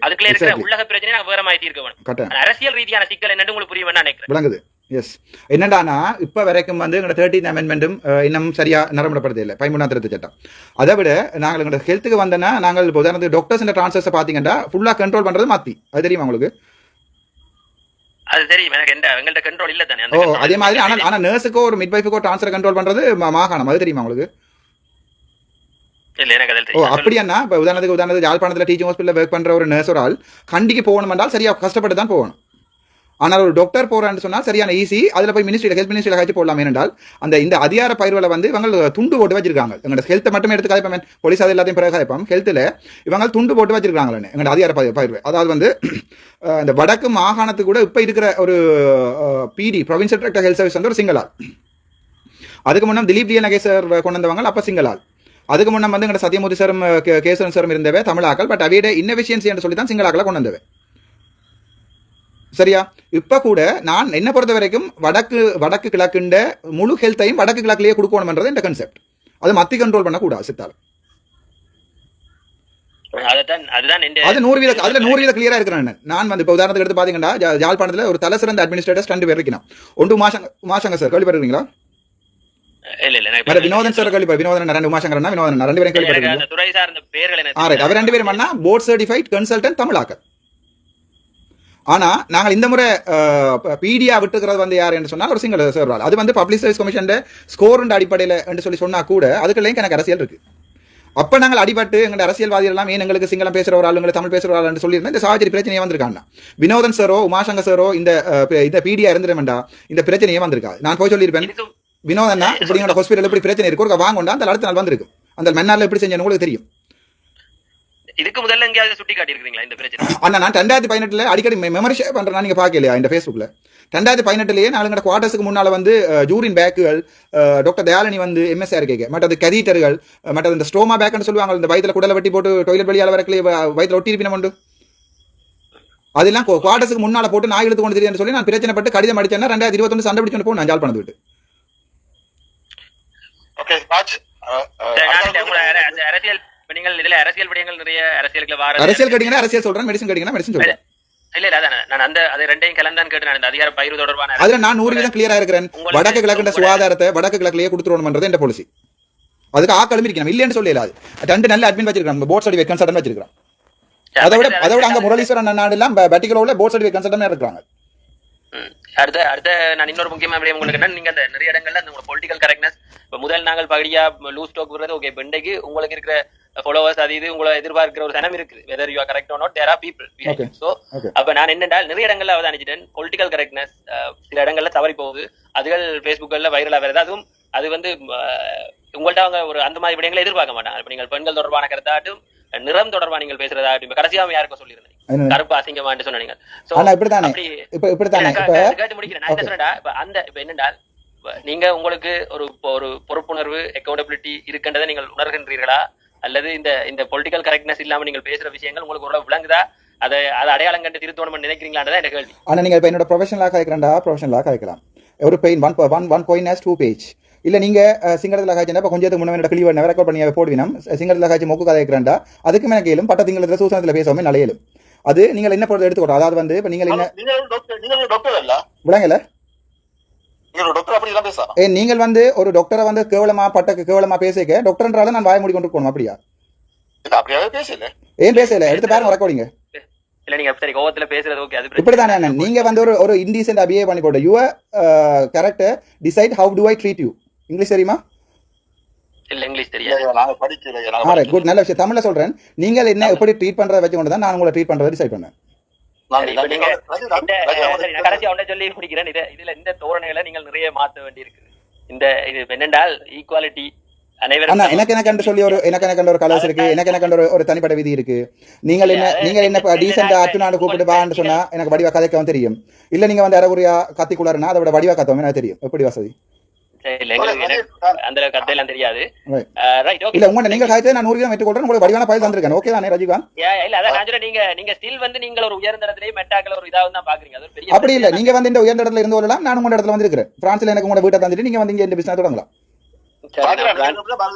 அதுக்குள்ள இருக்கிற உள்ளக பிரச்சனை நாங்கள் வேற மாதிரி தீர்க்க வேணும். அரசியல் ரீதியான சிக்கல் என்னன்னு உங்களுக்கு புரிய வேணா நினைக்கிறேன். எஸ், என்னடானா இப்போ வரைக்கும் வந்து எங்களோட 13th அமெண்ட்மெண்ட்டும் இன்னும் சரியா நடைமுறைப்படுத்த இல்லை. 13ஆம் திருத்த சட்டம். அதை விட நாங்கள் எங்களோட ஹெல்த்துக்கு வந்தோன்னா நாங்கள் இப்போ உதாரணத்துக்கு டாக்டர்ஸ் டிரான்ஸ்ஃபர்ஸை பார்த்தீங்கன்னா ஃபுல்லாக கண்ட்ரோல் பண்ணுறது மாற்றி. அது தெரியுமா உங்களுக்கு? அது தெரியும் எனக்கு. எங்கள்கிட்ட கண்ட்ரோல் இல்லை தானே. அதே மாதிரி ஆனால் நர்ஸுக்கோ ஒரு மிட்வைஃபுக்கோ டிரான்ஸ்ஃபர் கண்ட்ரோல் பண்ணுறது மாகாணம். அது தெரியுமா உங்களுக்கு? அப்படின்னா இப்போ உதாரணத்துக்கு யாழ்ப்பாணத்தில் டீச்சிங் ஹாஸ்பிட்டலில் ஒர்க் பண்ணுற ஒரு நர்ஸ் ஒரு ஆள் கண்டிக்கு போகணும் என்றால் சரியா கஷ்டப்பட்டு தான் போகணும். ஆனால் ஒரு டாக்டர் போறான்னு சொன்னால் சரியான ஈஸி. அதில் போய் மினிஸ்ட்ரியில் ஹெல்த் மினிஸ்ட்ரியில் கழிச்சு போடலாம். ஏனென்றால் இந்த அதிகார பயிர்களை வந்து இவங்க துண்டு போட்டு வச்சிருக்காங்க. எங்களோட ஹெல்த்தை மட்டுமே எடுத்து கதைப்பேன், போலீஸ் அது எல்லாத்தையும் பிறகு கதைப்போம். ஹெல்த்தில் இவங்க துண்டு போட்டு வச்சிருக்காங்களே எங்களோட அதிகார பயிர்வு. அதாவது வந்து இந்த வடக்கு மாகாணத்துக்கு கூட இப்போ இருக்கிற ஒரு பிடி ப்ரொவின்சியல் டைரக்டர் ஹெல்த் சர்வீஸ் வந்து ஒரு சிங்களால். அதுக்கு முன்னே திலீப் டி நகேசர் கொண்டு வந்தவங்க அப்போ சிங்களால். அதுக்கு முன்னே வந்து எங்களோட சத்யமூர்த்தி சாரும் கேசவன் சாரும் இருந்தவை தமிழாக்கள். பட் அவையோட இன்னவிஷியன்சி என்று சொல்லி தான் சிங்களாக்களை கொண்டு வந்தவை. சரியா? இப்ப கூட நான் என்ன பொறுத்த வரைக்கும் வடக்கு கிழக்குண்ட முழு ஹெல்த்தையும் வடக்கு கிழக்குலயே கொடுக்கணும்ன்றது இந்த கான்செப்ட். அது மத்தி கண்ட்ரோல் பண்ணக்கூடாது சித்தால. அது 100% அதுல 100% கிளியரா இருக்கிறேன். நான் வந்து இப்ப உதாரணத்துக்கு எடுத்து பாத்தீங்கன்னா யாழ்ப்பாணத்துல ஒரு தலை சிறந்த அட்மினிஸ்ட்ரேட்டர்ஸ் 2 பேர் இருக்கணும். ஒன்று உமாசங்க சார் கேள்விப்பட்டிருக்கீங்களா? வினோதன் சார் கேள்விப்பட்டு வினோதன் 2 உமாசங்கரன்னா வினோதன் 2 பேரும் கேள்விப்பட்டிருக்கீங்க. அவர் 2 பேரும் பண்ணா போர்ட் சர்டிஃபைட் கன்சல்டன்ட் தமிழாக்கள். ஆனா நாங்கள் இந்த முறை பிடியா விட்டுக்கிறது வந்து யார் என்று சொன்னால் ஒரு சிங்கிள் சேர்வாள். அது வந்து பப்ளிக் சர்வீஸ் கமிஷன் ஸ்கோர் அடிப்படையில் என்று சொல்லி சொன்னா கூட அதுக்குள்ளேயும் எனக்கு அரசியல் இருக்கு. அப்போ நாங்கள் அடிபட்டு எங்கள் அரசியல்வாதிகள் எல்லாம் ஏன் எங்களுக்கு சிங்களம் பேசுகிற ஒரு ஆள் எங்களுக்கு தமிழ் பேசுகிற ஒரு ஆள் சொல்லியிருந்தேன். இந்த சாவச்சேரி பிரச்சனையே வந்திருக்காங்க. வினோதன் சாரோ உமாசங்கர் சாரோ இந்த பீடியா இருந்துருமெண்டா இந்த பிரச்சனையே வந்திருக்காது. நான் போய் சொல்லியிருப்பேன், வினோதன்னா இப்படி உங்களோட ஹாஸ்பிட்டல் இப்படி பிரச்சனை இருக்கு வாங்கொண்டா அந்த அடுத்த நாள் வந்திருக்கு. அந்த மன்னார்ல எப்படி செஞ்சேன்னு உங்களுக்கு தெரியும். இதுக்கு முதல்ல எங்கேயாவது சுட்டி காட்டியிருக்கீங்களா இந்த பிரச்சனை? அண்ணா நான் 2018 அடிக்கடி மெமரி ஷேர் பண்றேன், நீங்க பாக்கலையா இந்த ஃபேஸ்புக்ல? 2018 நாங்கள் குவார்டர்ஸுக்கு முன்னால வந்து ஜூரின் பேக்குகள் டாக்டர் தயாலினி வந்து எம்எஸ்ஆர் கேட்க மற்றது கதீட்டர்கள் மற்றது இந்த ஸ்ட்ரோமா பேக்னு சொல்லுவாங்க, இந்த வயிற்றுல குடலை வெட்டி போட்டு டாய்லெட் வெளியால வரக்கலையே வயிற்றுல ஒட்டி இருப்பினம் உண்டு. அதெல்லாம் குவார்டர்ஸுக்கு முன்னால போட்டு நான் இழுத்து கொண்டு தெரியுன்னு சொல்லி நான் பிரச்சனைப்பட்டு கடிதம் அடிச்சேன்னா 2021 சண்டை பிடிச்சு போய் நான் ஜால் பண்ணது விட்டு. அரசியல் நீங்கள் இதுல அரசியல் விடயங்கள் நிறைய அரசியலுக்கு அரசியல் கேட்டீங்கன்னா அரசியல் சொல்றேன், மெடிசன் கேட்டீங்கன்னா மெடிசன் சொல்றேன். இல்ல அதான் நான் அந்த அது ரெண்டையும் கலந்தான் கேட்டு நான் இந்த அதிகார பயிர் தொடர்பான அதுல நான் 100% கிளியரா இருக்கிறேன். வடக்கு கிழக்கு சுகாதாரத்தை வடக்கு கிழக்குலயே கொடுத்துருவோம்ன்றது என்ற பாலிசி. அதுக்கு ஆக்களும் இருக்கணும், இல்லைன்னு சொல்லல. அது 2 நல்ல அட்மின் வச்சிருக்காங்க, போர்ட் சர்டிஃபிகேட் கன்சல்டன் வச்சிருக்காங்க. அதோட அங்க முரளீஸ்வரன் நாடு எல்லாம் பட்டிகுலர்ல போர்ட் சர்டிஃபிகேட் கன்சல்டன் இருக்காங்க. அடுத்த நான் இன்னொரு முக்கியமான விடயம் உங்களுக்கு என்ன, நீங்க அந்த நிறைய இடங்கள்ல அந்த பொலிட்டிக்கல் கரெக்ட்னஸ் முதல் நாங்கள் பகுதியா லூஸ் டாக் விடுறது ஓகே, பெண்டைக்கு உங்களுக்கு இருக்கிற ஃபாலோவர்ஸ் அது இது உங்களை எதிர்பார்க்கிற ஒரு சனம் இருக்குது. Whether you are correct or not, there are people. So அப்ப நான் என்னென்றால் நிறைய இடங்கள்ல அவதானிச்சிட்டேன் பொலிட்டிக்கல் கரெக்ட்னஸ் சில இடங்கள்ல தவறி போகுது. அதுகள் ஃபேஸ்புக்கில் வைரலா வருது. அதுவும் அது வந்து உங்கள்ட்ட அவங்க ஒரு அந்த மாதிரி விடயங்களை எதிர்பார்க்க மாட்டாங்க. இப்ப நீங்கள் பெண்கள் தொடர்பான கருத்தாட்டும் நிறம் தொடர்பா நீங்கள் பேசுறதாட்டும் கடைசியாக யாருக்கும் சொல்லியிருந்தேன் கருப்பு அசிங்கமான்னு சொன்னீங்க. கேட்டு முடிக்கிறேன் நான் என்ன சொன்னேன்டா, இப்ப என்னென்றால் நீங்க உங்களுக்கு ஒரு பொறுப்புணர்வு அக்கௌண்டபிலிட்டி இருக்கின்றதை நீங்கள் உணர்கின்றீர்களா, அல்லது இந்த பொலிட்டிக்கல் கரெக்ட்னஸ் இல்லாம நீங்கள் பேசுற விஷயங்கள் உங்களுக்கு ஒரு விளங்குதா, அதை அடையாளம் கண்டு திருத்தணும் நினைக்கிறீங்களான்றதான் எனக்கு கேள்வி. ஆனா நீங்க இப்ப என்னோட ப்ரொஃபஷனலாக கேட்கிறேன்டா, ப்ரொஃபஷனலாக கேட்கலாம். ஒரு pain one coin has 2 page. இல்ல நீங்க சிங்களத்துல காய்ச்சினா இப்ப கொஞ்சத்துக்கு முன்னாடி கிளிவ ரெக்கார்ட் பண்ணி போடுவினம் சிங்களத்துல காய்ச்சி மொக்கு கதை இருக்கிறேன்டா, அதுக்கு மேல கேளும் பட்ட திங்களத்துல சூசனத்துல பேசாம நலையலும். அது நீங்கள் என்ன பொறுத்த எடுத்துக்கோ. அதாவது வந்து இப்ப நீங்கள் என்ன விளங்கல, நீங்கள் வந்து ஒரு டாக்டரை வந்து கேவலமா பட்டக்கு கேவலமா பேசிக்க டாக்டர்ன்றால நான் வாய மூடி கொண்டு போகணும். அப்படியா? ஏன் பேசல? எடுத்து பாருங்க ரெக்கார்டிங்க. இப்படிதானே நீங்க வந்து ஒரு இன்டீசென்ட் பிஹேவ் பண்ணி போட்டு your character decide how do I treat you. English தெரியுமா? இல்ல இங்கிலீஷ் தெரியாது. குட், நல்ல விஷயம். தமிழ்ல சொல்றேன். நீங்கள் என்ன எப்படி ட்ரீட் பண்றதை வச்சு கொண்டு தான் நான் உங்களை ட்ரீட் பண்றதை டிசைட் பண்ணேன். சொல்லி முடிக்கிறேன். இதுல இந்த தோரணைகளை நீங்கள் நிறைய மாற்ற வேண்டி இருக்கு. இந்த இது என்னென்றால் ஈக்குவாலிட்டி எனக்கு சொல்லி எனக்கு ஒரு கலர்ஸ் இருக்கு, எனக்கு ஒரு தனிப்பட்ட விதி இருக்கு. நீங்கள் என்ன டீசெண்டா அச்சுநாடு கூப்பிட்டு வான்னு சொன்னா எனக்கு வடிவா கதைக்கவும் தெரியும். இல்ல நீங்க வந்து அரைகுறையா கத்திக்குள்ளாருன்னா அதோட வடிவா கத்தவும் எனக்கு தெரியும். எப்படி வசதி அந்த கதையெல்லாம் தெரியாது. இல்ல உங்க நீங்க காய்ச்சல் நான் 100 ஏற்றுக்கொள்றேன். உங்களுக்கு வடிவான பதில் தந்திருக்கேன். ஓகே தானே ரஜிகாந்த்? இல்ல அதான் நான் சொல்றேன், நீங்க ஸ்டில் வந்து நீங்க ஒரு உயர்ந்த இடத்துலயே மெட்டாக்கள் ஒரு இதாவது தான் பாக்குறீங்க. அது பெரிய அப்படி இல்ல. நீங்க வந்து இந்த உயர்ந்த இடத்துல இருந்து வரலாம், நான் உங்க இடத்துல வந்து இருக்கிறேன். பிரான்ஸ்ல எனக்கு உங்க வீட்டை தந்துட்டு நீங்க வந்து இங்க இந்த பிசினஸ் தொடங்கலாம்.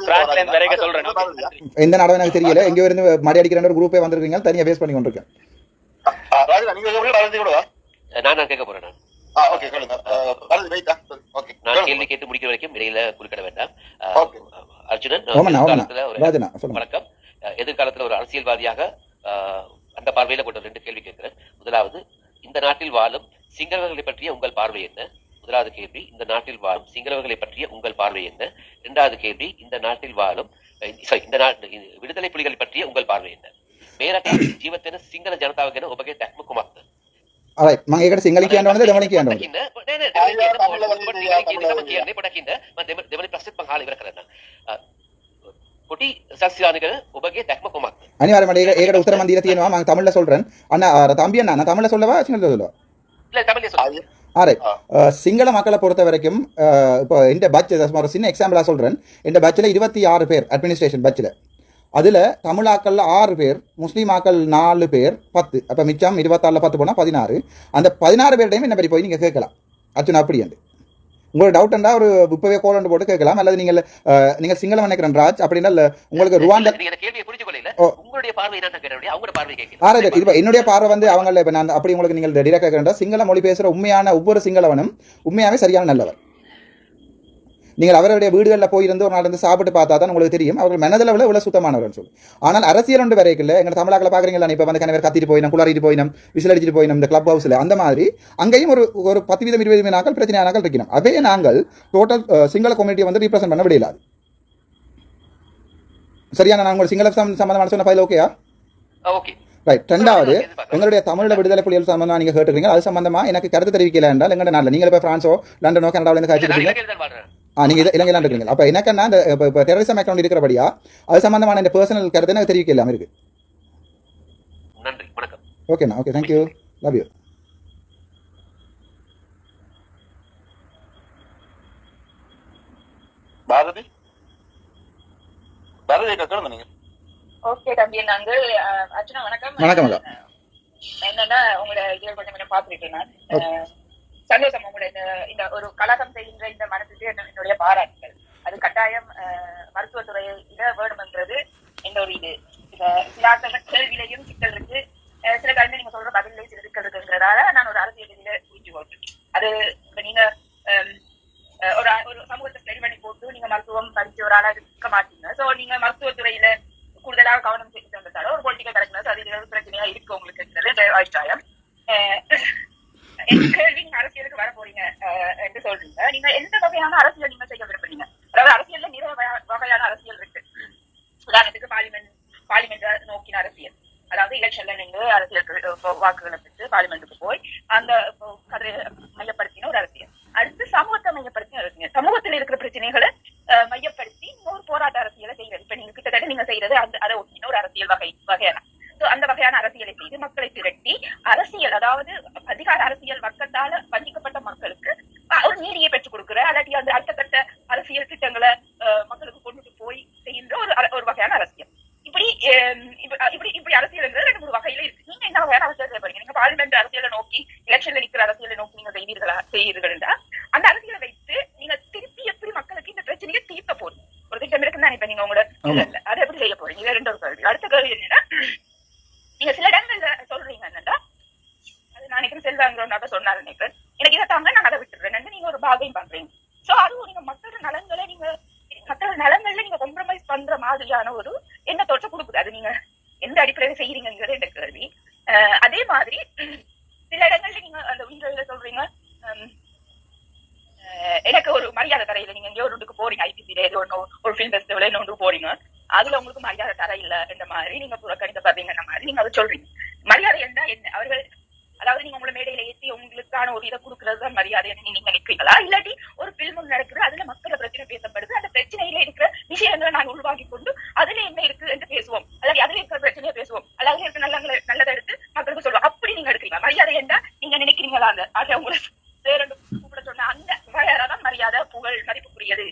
எந்த நாடும் எனக்கு தெரியல. எங்க இருந்து மடி அடிக்கிற ஒரு குரூப்பே வந்திருக்கீங்க, தனியா பேஸ் பண்ணி கொண்டிருக்கேன். நான் கேட்க போறேன். நான் கேள்வி கேட்டு முடிக்கிற வரைக்கும் இடையில குறுக்கிட வேண்டாம். அர்ஜுனன், வணக்கம். எதிர்காலத்துல ஒரு அரசியல்வாதியாக அந்த பார்வையில கொண்ட 2 கேள்வி கேட்கிறேன். முதலாவது, இந்த நாட்டில் வாழும் சிங்களவர்களை பற்றிய உங்கள் பார்வை என்ன? முதலாவது கேள்வி, இந்த நாட்டில் வாழும் சிங்களவர்களை பற்றிய உங்கள் பார்வை என்ன? இரண்டாவது கேள்வி, இந்த நாட்டில் வாழும் இந்த விடுதலை புலிகளை பற்றிய உங்கள் பார்வை என்ன? மேரட்ட ජීවිතේන සිංහල ජනතාව ගැන ඔබගේ දැක්ම කුමක්ද? alright මම ඒකට සිංහල කියන්න ඕනද දෙමළ කියන්න ඕනද? දෙමළ ප්‍රශ්නෙත් මම අහලා ඉවර කරන්න. කොටි සස්යානික ඔබගේ දැක්ම කුමක්ද? අනිවාර්යයෙන්ම ඒකට උත්තර මම දීලා තියෙනවා. මම தமிழ்ல சொல்றேன். அண்ணா தம்பி அண்ணா நான் தமிழ்ல சொல்லவா சிங்களத்துல சொல்லவா? இல்ல தமிழ்ல சொல்லுங்க. சிங்கள மக்களை பொறுத்த வரைக்கும் இப்போ இந்த பட்ஜெட் ஒரு சின்ன எக்ஸாம்பிளா சொல்றேன். இந்த பட்ஜெட்ல 26 பேர் அட்மினிஸ்ட்ரேஷன் பட்ஜெட்ல. அதுல தமிழாக்கள் 6 பேர், முஸ்லீம் ஆக்கள் 4 பேர், 10. அப்ப மிச்சம் 26ல 10 போனா 16. அந்த 16 பேர்டையும் என்ன பற்றி போய் நீங்க கேட்கலாம். அர்ஜுன் அப்படி என்று உங்களுக்கு டவுட் இருந்தா ஒரு இப்பவே கோல் போட்டு கேட்கலாம். அல்லது நீங்க சிங்களம் நினைக்கிறேன் ராஜ் அப்படின்னா உங்களுக்கு ருவாண்டா என்னுடைய பார்வை வந்து அவங்க இப்ப நான் அப்படி உங்களுக்கு நீங்கள் டிரெக்டா கேட்கிறேன். சிங்கள மொழி பேசுற உண்மையான ஒவ்வொரு சிங்களவனும் உண்மையாவே சரியான நல்லவர். நீங்கள் அவருடைய வீடுகளில் போயிருந்து ஒரு நாள் சாப்பிட்டு பார்த்தா தான் உங்களுக்கு தெரியும் அவர்கள் மனதளவில் இவ்வளவு சுத்தமானவர்கள் சொல்லி. ஆனால் அரசியல் ஒன்று வரைக்கும் எங்கள் தமிழாக்களை பார்க்குறீங்களா, இப்போ வந்து கணவர் கத்திட்டு போயிடும், குளாரிட்டு போயிடும், விசில் அடிச்சுட்டு போயிடும் இந்த கிளப் ஹவுஸில். அந்த மாதிரி அங்கேயும் ஒரு 10-20 நாட்கள் பிரச்சனையான நாட்கள் இருக்கணும். அதே நாங்கள் டோட்டல் சிங்கள கம்யூனிட்டியை வந்து ரீப்ரசென்ட் பண்ண விடையிலாது. சரியா? நான் உங்களோட சிங்கள சம்பந்தமான சொன்ன பதில் ஓகேயா? Okay right. ரெண்டாவது, எங்களுடைய தமிழ் விடுதலை புலிகள் சம்பந்தமா நீங்க கேட்டுருக்கீங்க. அது சம்பந்தமா எனக்கு கருத்து தெரிவிக்கல என்றால் எங்கட நாட்டில் நீங்கள் இப்போ பிரான்ஸோ லண்டனோ கனடாவில இருந்து காய்ச்சிருக்கீங்க. நீங்க இலங்கையில இருக்கீங்க. அப்ப எனக்கு என்ன இந்த டெரரிசம் அக்கௌண்ட் இருக்கிறபடியா அது சம்பந்தமான இந்த பர்சனல் கருத்து எனக்கு தெரிவிக்கலாம இருக்கு. நன்றி, வணக்கம். ஓகேண்ணா, okay, thank you, love you. Bharathi கேட்கணும் நீங்க. ஓகே தம்பி, நாங்க அர்ச்சனா வணக்கம். வணக்கம். என்னன்னா உங்களோட இதை கொஞ்சம் பார்த்துட்டு நான் சந்தோஷம். உங்களுடைய இந்த ஒரு கலகம் செய்கின்ற இந்த மனசுக்கு என்னுடைய பாராட்டுகள். அது கட்டாயம் மருத்துவத்துறையில வேணும்ன்றது எந்த ஒரு இது சில கேள்வியிலையும் சிக்கல் இருக்கு. சில காரணம் நீங்க சொல்ற பதிலே சில சிக்கல் இருக்குங்கிறதால நான் ஒரு அரசியல் இதில புரிஞ்சு போட்டேன். அது இப்ப நீங்க ஒரு சமூகத்தை சரி பண்ணி போட்டு நீங்க மருத்துவம் படிச்ச ஒரு ஆளா இருக்க மாட்டீங்க. சோ நீங்க மருத்துவத்துறையில கூடுதலாக கவனம் செலுத்தாலும் ஒரு பொலிட்டிக்கல் கரெக்ட்னஸ் அது பிரச்சனையா இருக்கு உங்களுக்கு அபிப்பிராயம். கேள்வி, நீங்க அரசியலுக்கு வர போறீங்க என்று சொல்றீங்க. நீங்க எந்த வகையான அரசியல் நீங்க செய்ய விரும்புறீங்க? அதாவது அரசியல்ல நிறைய வகையான அரசியல் இருக்கு. உதாரணத்துக்கு பார்லிமெண்ட் நோக்கின அரசியல், அதாவது எலெக்ஷன்ல நீங்க அரசியலுக்கு வாக்குகளை பெற்று பார்லிமெண்ட்டுக்கு போய் அந்த கதை மையப்படுத்தின ஒரு அரசியல். அடுத்து சமூகத்தை மையப்படுத்தின அரசியல், சமூகத்தில் இருக்கிற பிரச்சனைகளை மையப்படுத்தி ஒரு போராட்ட அரசியலை செய்யறது. இப்ப நீங்க கிட்டத்தட்ட நீங்க செய்யறது அதை ஒட்டின ஒரு அரசியல் வகையான அந்த வகையான அரசியலை செய்து மக்களை திரட்டி அரசியல், அதாவது அதிகார அரசியல் வர்க்கத்தால வஞ்சிக்கப்பட்ட மக்களுக்கு ஒரு நீதியை பெற்றுக் கொடுக்கிற அல்லாட்டி அந்த அடுத்த கட்ட அரசியல் திட்டங்களை மக்களுக்கு கொண்டுட்டு போய் செய்கின்ற ஒரு வகையான அரசியல். இப்படி அரசியல்ங்கிறது 2-3 வகையில இருக்கு. நீங்க என்ன வகையான அரசியல் செய்ய போறீங்க? நீங்க பார்லிமெண்ட் அரசியலை நோக்கி, எலெக்ஷன்ல நிக்கிற அரசியலை நோக்கி நீங்க செய்வீர்களா? அந்த அரசியலை வைத்து நீங்க திருப்பி எப்படி மக்களுக்கு இந்த பிரச்சனையை தீர்க்க போறீங்க? ஒரு திட்டம் இருக்குன்னு நினைப்பேன் நீங்க உங்களோட அதை எப்படி செய்ய போறீங்க? இது 2வது கேள்வி. அடுத்த கேள்வி என்னன்னா, நீங்க சில இடங்கள்ல சொல்றீங்க என்னன்னா, அது நான் நினைக்கிறேன் செல்வாங்க சொன்னாரு நினைக்கிறேன், எனக்கு இதை தாங்க நான் அதை விட்டுறேன், நீங்க ஒரு பாகையும் பண்றீங்க. சோ அதுவும் நீங்க மக்களோட நலன்களை நீங்க காம்ப்ரமைஸ் பண்ற மாதிரியான ஒரு எண்ணத்தோட்ட கொடுக்குது. அது நீங்க எந்த அடிப்படையில செய்யறீங்கிறது என்ற கேள்வி. அதே மாதிரி சில இடங்கள்ல நீங்க அந்த இன்டர்வியூல சொல்றீங்க, எனக்கு ஒரு மரியாதை தரையில நீங்க எங்கேயோ ஒன்றுக்கு போறீங்க, ஐபிசில ஏதோ ஒரு ஃபிலிம் ஃபெஸ்டிவல் ஒன்று போறீங்க, அதுல உங்களுக்கு மரியாதை தர இல்ல என்ற மாதிரி நீங்க புறக்கணிக்கப்படுறீங்க மாதிரி நீங்க அதை சொல்றீங்க. மரியாதை என்ன? அவர்கள் அதாவது நீங்க உங்களை மேடையில ஏற்றி உங்களுக்கான ஒரு இதை கொடுக்கறது தான் மரியாதை நீங்க நினைக்கிறீங்களா? இல்லாட்டி ஒரு பில்மும் நடக்குது, அதுல மக்களோட பிரச்சனை பேசப்படுது, அந்த பிரச்சனையில இருக்கிற விஷயங்களை நாங்கள் உருவாக்கி கொண்டு அதுல என்ன இருக்கு என்று பேசுவோம், அல்லாட்டி அதுல இருக்கிற பிரச்சனையை பேசுவோம், அல்லாத இருக்கிற நல்லதை எடுத்து மக்களுக்கு சொல்லுவோம். அப்படி நீங்க எடுக்கிறீங்க. மரியாதை என்ன நீங்க நினைக்கிறீங்களா? அதை உங்களை வேற கூப்பிட சொன்ன அந்த வகையாதான் மரியாதை, புகழ், மதிப்புக்குரியது.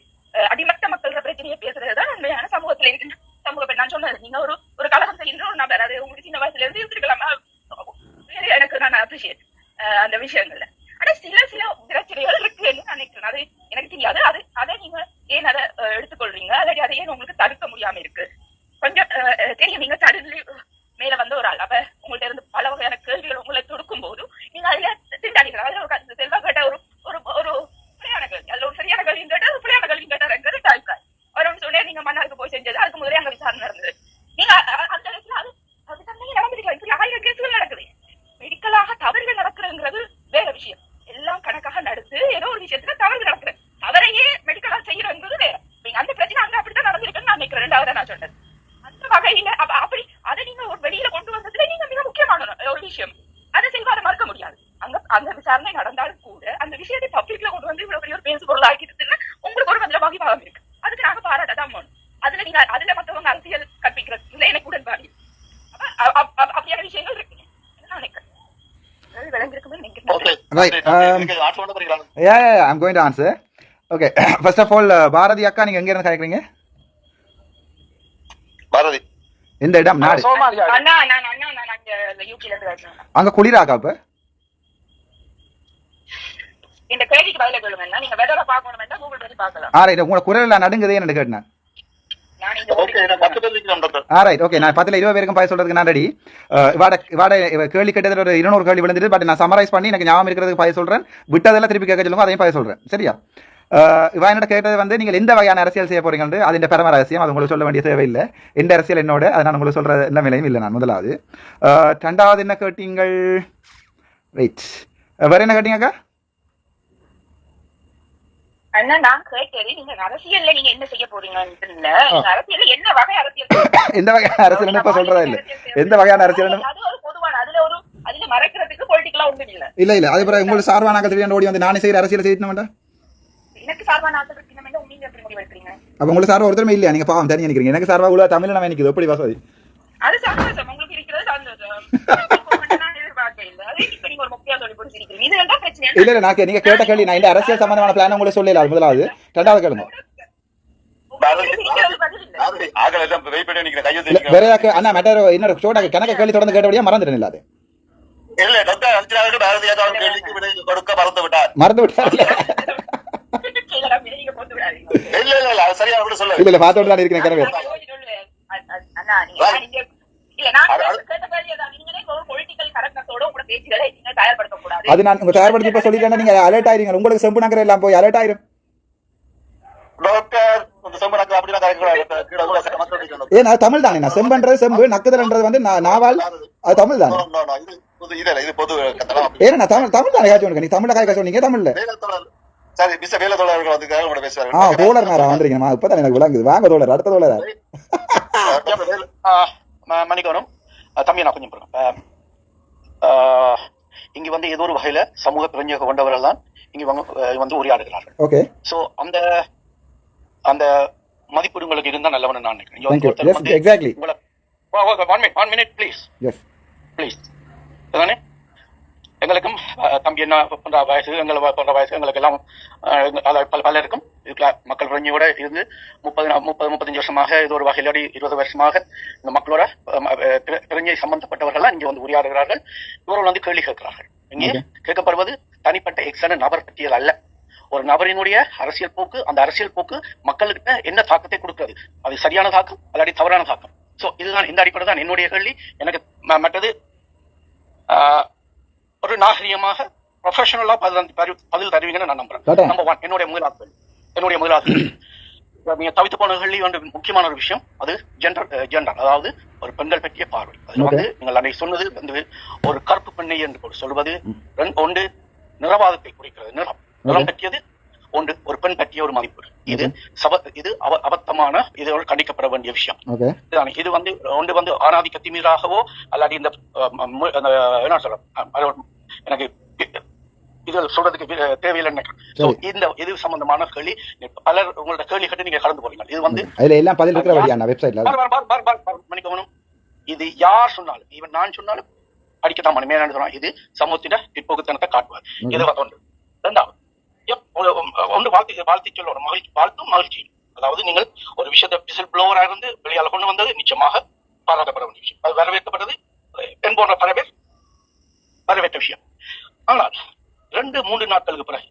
அடிமட்ட மக்களோட பிரச்சனையை பேசுறதுதான் உண்மையான சமூகத்துல இருக்கின்ற சமூக. நான் சொன்னது, நீங்க ஒரு கலகம் செய்கின்ற ஒரு நபர், அது உங்களுக்கு சின்ன வயசுல இருந்து இருந்திருக்கலாமா? எனக்கு நான் அப்ரிஷியேட் அந்த விஷயங்கள்ல. ஆனா சில பிரச்சனைகள் இருக்குன்னு நினைக்கிறேன். அது எனக்கு தெரியாது. அதை நீங்க ஏன் அதை எடுத்துக்கொள்றீங்க, அல்லது அதை ஏன் உங்களுக்கு தடுக்க முடியாம இருக்கு? கொஞ்சம் தெரியும். நீங்க சடன்லி மேல வந்த ஒரு ஆள், அப்ப உங்கள்ட்ட இருந்து பல வகையான கேள்விகள் உங்களை தொடுக்கும் போது நீங்க அதுல திண்டாடிக்கலாம். அதுல ஒரு செல்வா கேட்ட ஒரு பிள்ளையான கேள்வி, அதுல ஒரு சரியான கேள்வி கேட்ட ஒரு பிள்ளையான கேள்வி கேட்டாருங்கிறது தாய்க்காய். அவர் ஒன்று சொன்னே, நீங்க மன்னாருக்கு போய் செஞ்சது, அதுக்கு முதலே அங்க விசாரணை நடந்தது. நீங்க அந்த இடத்துல அது தன்னையே நடந்திருக்கலாம். இப்படி 1000 கேசுகள் நடக்குது. மெடிக்கலாக தவறுகள் நடக்குதுங்கிறது வேற விஷயம். எல்லாம் கணக்காக நடத்து ஏதோ ஒரு விஷயத்துல தவறு நடக்குது, தவறையே மெடிக்கலா செய்யறதுங்கிறது வேற. நீங்க அந்த பிரச்சனை அங்க அப்படித்தான் நடந்திருக்குன்னு நான் நினைக்கிறேன். 2வது நான் சொன்னது அந்த வகையில அப்படி அதை நீங்க ஒரு வெளியில கொண்டு வந்ததுல நீங்க மிக முக்கியமான ஒரு விஷயம். அதை செல்வாத மறுக்க முடியாது. அங்க விசாரணை நடந்தாலும் கூட அந்த விஷயத்தை பப்ளிக்ல கொண்டு வந்து இவ்வளவு பெரிய ஒரு பேசு பொருள் ஆக்கிட்டுன்னு உங்களுக்கு ஒரு மந்திரமாகி பாகம் இருக்கு. அதுக்கு நாங்க பாராட்டதான் போகணும். அதுல மத்தவங்க அரசியல் கற்பிக்கிறது இல்லை, எனக்கு உடன்பாடு. அப்படியான விஷயங்கள் இருக்கு நான் நினைக்கிறேன். Right. Yeah, I'm going to answer. Okay. First of all, Bharathi அக்கா, நீங்க எங்க இருந்து கேக்குறீங்க? பாரதி இந்த இடம் நாடு அங்க குளிராக்கா? அப்ப இந்த கேள்விக்கு பதில சொல்லுங்க. நீங்க வெதர பார்க்கணும், கூகுள் பண்ணி பார்க்கலாம். உங்க குரல்ல நடுங்குதே என்ன கேட்டேன். ஓகே, நான் 10-20 பேருக்கும் பாய சொல்றதுக்கு நான் ரெடி. கேள்வி கேட்டதில் ஒரு 200 கேள்வி விழுந்துட்டு, பட் நான் சமரைஸ் பண்ணி எனக்கு ஞாபகம் இருக்கிறதுக்கு பாய சொல்றேன். விட்டதெல்லாம் திருப்பி கேட்க சொல்லுங்க, அதையும் பாய சொல்றேன். சரியா? இவா என்னோட கேட்டது வந்து, நீங்கள் எந்த வகையான அரசியல் செய்ய போறீங்க, அது பரம ரகசியம், அது உங்களுக்கு சொல்ல வேண்டிய தேவையில்லை. எந்த அரசியல் என்னோட, அதை நான் உங்களுக்கு சொல்ற எந்த நிலையும் இல்லை. நான் முதலாவது. 2வது என்ன கேட்டீங்கள்? வெயிட், வேற என்ன கேட்டீங்கக்கா? அண்ணா நான் கேட்டது நீங்க அரசியல்ல நீங்க என்ன செய்ய போறீங்கன்னு இல்ல அரசியல்ல என்ன வகை அரசியல் எந்த வகையான அரசியல் இப்ப சொல்றதா இல்ல எந்த வகையான அரசியல் அது ஒரு பொதுவான அதுல மறைக்கிறதுக்கு பொலிட்டிக்கலா ஒண்ணும் இல்ல இல்ல அது பிறகு உங்களுக்கு சார்பான ஆக்கள் ஓடி வந்து நானே செய்யற அரசியல் செய்யணும் வேண்டாம் எனக்கு சார்பான ஆட்கள் இருக்கணும் நீங்க எப்படி முடிவு எடுக்கிறீங்க அப்ப உங்களுக்கு சார்பா ஒருத்தருமே இல்லையா நீங்க பாவம் தனியா நினைக்கிறீங்க எனக்கு சார்பா உள்ள தமிழ் நான் நினைக்குது எப்படி வாசதி அது சந்தோஷம் உங்களுக்கு இருக்கிறது சந்தோஷம் இல்ல நான் நீங்க கேட்ட கேள்வி நான் இந்த அரசியல் சம்பந்தமான பிளான் உங்களுக்கு சொல்லல முதலாவது ரெண்டாவது கேளுங்க அண்ணா மேட்டர் இன்னொரு ஷோட்டா கணக்க கேள்வி தொடர்ந்து கேட்டபடியா மறந்துட்டேன் இல்லாது மறந்து விட்டார் இல்ல பாத்தோடு தான் இருக்கிறேன் கனவே அது நான் உங்க தயார்படுத்தி இப்ப சொல்லிட்டேன்னா நீங்க அலர்ட் ஆயிருங்க உங்களுக்கு செம்பு நகர் எல்லாம் போய் அலர்ட் ஆயிரும் ஏன்னா தமிழ் தானே நான் செம்புன்றது செம்பு நக்குதல்ன்றது வந்து நாவால் அது தமிழ் தானே ஏன்னா தமிழ் தமிழ் தானே காய்ச்சி நீங்க தமிழ்ல காய்க்க சொன்னீங்க தமிழ்ல தோழர் நேரம் வந்துருக்கீங்க இப்பதான் எனக்கு விளங்குது வாங்க தோழர் அடுத்த தோழர் மன்னிக்கணும் தம்பி நான் கொஞ்சம் இங்க வந்து ஏதோ ஒரு வகையில சமூக பிரஞ்சக கொண்டவர்கள் தான் இங்க வந்து உரையாடுகிறார்கள். ஓகே சோ அந்த அந்த மதிப்பீடு உங்களுக்கு இருந்தா நல்லவன்னு நான் நினைக்கிறேன். Exactly one minute please please அதானே எங்களுக்கும் தம்பி என்ன போன்ற வயசு எங்களை போன்ற வயசு எங்களுக்கு எல்லாம் பலருக்கும் இதுல மக்கள் பிரஞ்சையோட இருந்து 35 வருஷமாக இது ஒரு வகையிலடி 20 வருஷமாக இந்த மக்களோட பிரஞ்சை சம்பந்தப்பட்டவர்கள் இங்க வந்து உரையாடுகிறார்கள். இவர்கள் வந்து கேள்வி கேட்கிறார்கள். இங்கே கேட்கப்படுவது தனிப்பட்ட எக்ஸான நபர் பற்றியது அல்ல. ஒரு நபரினுடைய அரசியல் போக்கு, அந்த அரசியல் போக்கு மக்களுக்கு என்ன தாக்கத்தை கொடுக்கிறது, அது சரியான தாக்கம் அல்லாடி தவறான தாக்கம். சோ இதுதான் இந்த அடிப்படை தான் என்னுடைய கேள்வி. எனக்கு மற்றது ஒரு நாகரிகமாக ப்ரொஃபஷனலா பதில் தருவீங்கன்னு நான் நம்புறேன். நம்பர் 1 என்னுடைய முதலாவது நீங்க தவித்து போன கேள்வி வந்து முக்கியமான ஒரு விஷயம். அது ஜெண்டர் அதாவது ஒரு பெண்கள் பற்றிய பார்வை. அதுல வந்து நீங்கள் அன்றைக்கு சொன்னது வந்து ஒரு கருப்பு பெண்ணை என்று சொல்வது ஒன்று நிறவாதத்தை குறிக்கிறது. நிறம் பற்றியது ஒன்று ஒரு பெண் பற்றிய ஒரு மதிப்பு. இது அபத்தமான இதோடு கண்டிக்கப்பட வேண்டிய விஷயம். இது வந்து ஒன்று வந்து ஆணாதிக்க திமிராகவோ அல்லாடி இந்த என்ன சொல்ற எனக்கு இது சொல்றதுக்கு தேவையில்லை இந்த இது சம்பந்தமான கேள்வி பலர் உங்களோட கேள்வி கேட்டு நீங்க கலந்து போறீங்க. இது வந்து எல்லாம் பதில் இருக்கிற வெப்சைட்ல மன்னிக்கணும். இது யார் சொன்னாலும் ஈவன் நான் சொன்னாலும் அடிக்கத்தான் மணி மேலாண்டு சொன்னா இது சமூகத்தின பிற்போக்குத்தனத்தை காட்டுவார். இது ஒன்று. இரண்டாவது ஒன்று வாழ்த்தி சொல்ல ஒரு வாழ்த்தும் மகிழ்ச்சி. அதாவது நீங்கள் ஒரு விஷயத்தை விசில் ப்ளோவரா இருந்து வெளியால கொண்டு வந்தது நிச்சயமாக பாராட்டப்பட வேண்டிய விஷயம். அது வரவேற்கப்பட்டது. பெண் போன்ற பல பேர் வரவேற்ற விஷயம். ஆனால் 2-3 நாட்களுக்கு பிறகு